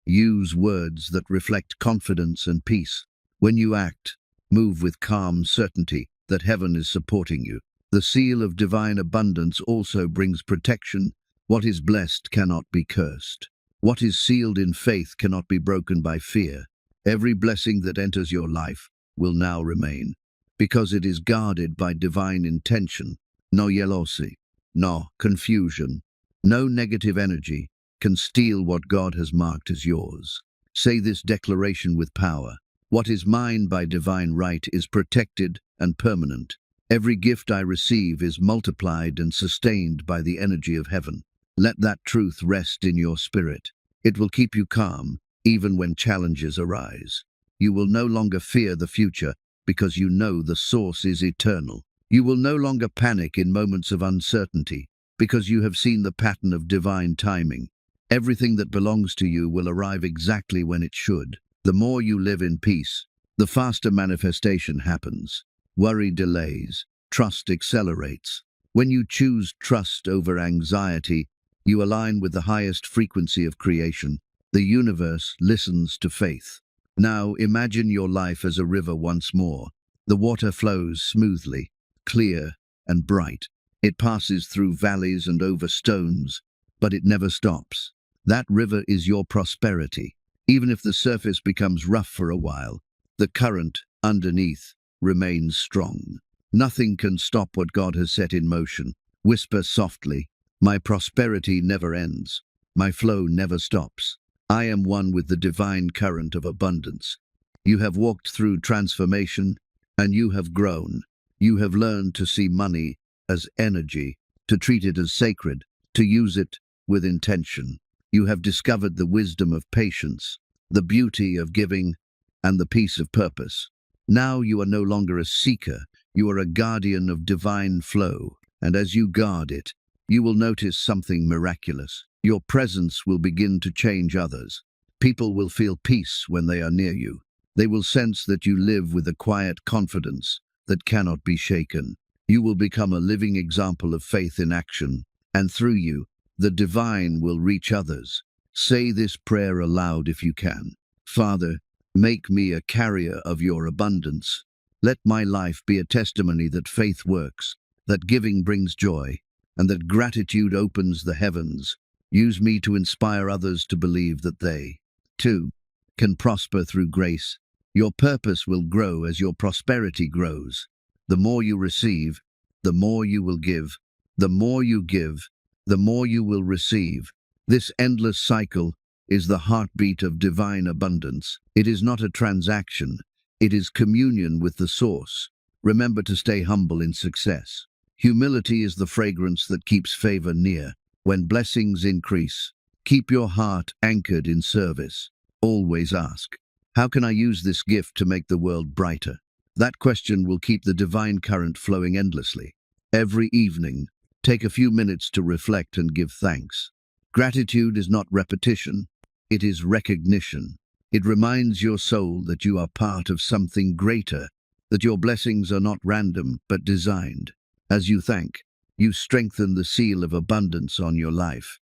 use words that reflect confidence and peace. When you act, move with calm certainty that heaven is supporting you. The seal of divine abundance also brings protection. What is blessed cannot be cursed. What is sealed in faith cannot be broken by fear. Every blessing that enters your life will now remain, because it is guarded by divine intention. No jealousy, no confusion, no negative energy can steal what God has marked as yours. Say this declaration with power. What is mine by divine right is protected and permanent. Every gift I receive is multiplied and sustained by the energy of heaven. Let that truth rest in your spirit. It will keep you calm, even when challenges arise. You will no longer fear the future, because you know the source is eternal. You will no longer panic in moments of uncertainty, because you have seen the pattern of divine timing. Everything that belongs to you will arrive exactly when it should. The more you live in peace, the faster manifestation happens. Worry delays. Trust accelerates. When you choose trust over anxiety, you align with the highest frequency of creation. The universe listens to faith. Now imagine your life as a river once more. The water flows smoothly, clear and bright. It passes through valleys and over stones, but it never stops. That river is your prosperity. Even if the surface becomes rough for a while, the current underneath remains strong. Nothing can stop what God has set in motion. Whisper softly, "My prosperity never ends. My flow never stops. I am one with the divine current of abundance." You have walked through transformation, and you have grown. You have learned to see money as energy, to treat it as sacred, to use it with intention. You have discovered the wisdom of patience, the beauty of giving, and the peace of purpose. Now you are no longer a seeker, you are a guardian of divine flow, and as you guard it, you will notice something miraculous. Your presence will begin to change others. People will feel peace when they are near you. They will sense that you live with a quiet confidence that cannot be shaken. You will become a living example of faith in action, and through you, the divine will reach others. Say this prayer aloud if you can. Father, make me a carrier of your abundance. Let my life be a testimony that faith works, that giving brings joy, and that gratitude opens the heavens. Use me to inspire others to believe that they, too, can prosper through grace. Your purpose will grow as your prosperity grows. The more you receive, the more you will give. The more you give, the more you will receive. This endless cycle is the heartbeat of divine abundance. It is not a transaction. It is communion with the source. Remember to stay humble in success. Humility is the fragrance that keeps favor near. When blessings increase, keep your heart anchored in service. Always ask, how can I use this gift to make the world brighter? That question will keep the divine current flowing endlessly. Every evening, take a few minutes to reflect and give thanks. Gratitude is not repetition, it is recognition. It reminds your soul that you are part of something greater, that your blessings are not random but designed. As you thank, you strengthen the seal of abundance on your life.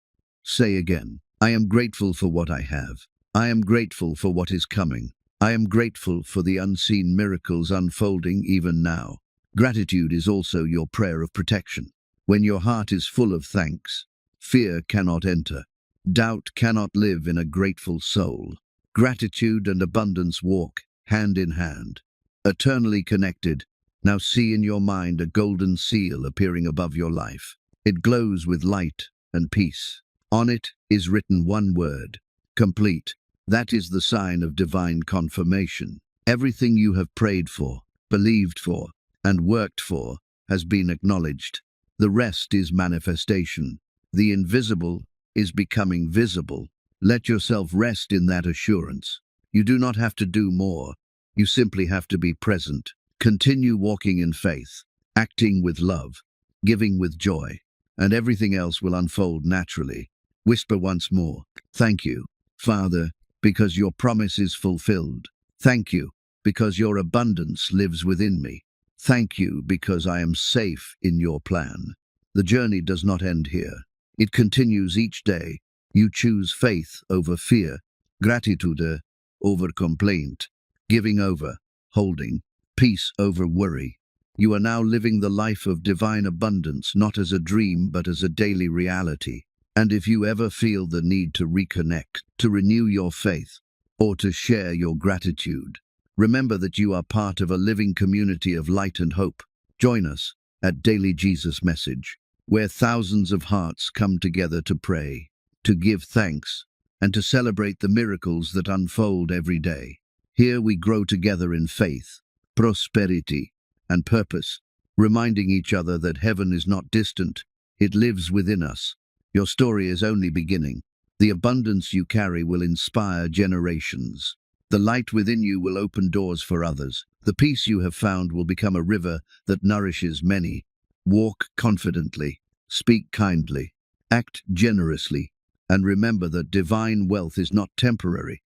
Say again, I am grateful for what I have. I am grateful for what is coming. I am grateful for the unseen miracles unfolding even now. Gratitude is also your prayer of protection. When your heart is full of thanks, fear cannot enter. Doubt cannot live in a grateful soul. Gratitude and abundance walk hand in hand, eternally connected. Now see in your mind a golden seal appearing above your life. It glows with light and peace. On it is written one word, complete. That is the sign of divine confirmation. Everything you have prayed for, believed for, and worked for has been acknowledged. The rest is manifestation. The invisible is becoming visible. Let yourself rest in that assurance. You do not have to do more. You simply have to be present. Continue walking in faith, acting with love, giving with joy, and everything else will unfold naturally. Whisper once more, thank you, Father, because your promise is fulfilled. Thank you, because your abundance lives within me. Thank you, because I am safe in your plan. The journey does not end here. It continues each day. You choose faith over fear, gratitude over complaint, giving over holding, peace over worry. You are now living the life of divine abundance, not as a dream, but as a daily reality. And if you ever feel the need to reconnect, to renew your faith, or to share your gratitude, remember that you are part of a living community of light and hope. Join us at Daily Jesus Message, where thousands of hearts come together to pray, to give thanks, and to celebrate the miracles that unfold every day. Here we grow together in faith, prosperity, and purpose, reminding each other that heaven is not distant, it lives within us. Your story is only beginning. The abundance you carry will inspire generations. The light within you will open doors for others. The peace you have found will become a river that nourishes many. Walk confidently, speak kindly, act generously, and remember that divine wealth is not temporary.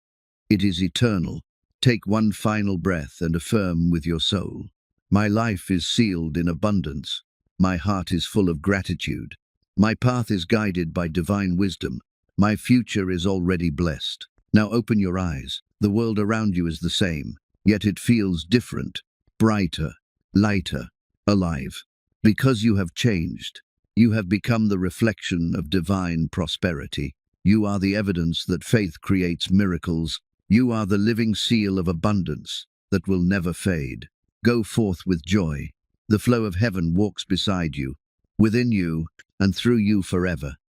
It is eternal. Take one final breath and affirm with your soul, My life is sealed in abundance. My heart is full of gratitude. My path is guided by divine wisdom. My future is already blessed. Now open your eyes. The world around you is the same, yet it feels different, brighter, lighter, alive. Because you have changed. You have become the reflection of divine prosperity. You are the evidence that faith creates miracles. You are the living seal of abundance that will never fade. Go forth with joy. The flow of heaven walks beside you, within you, and through you forever.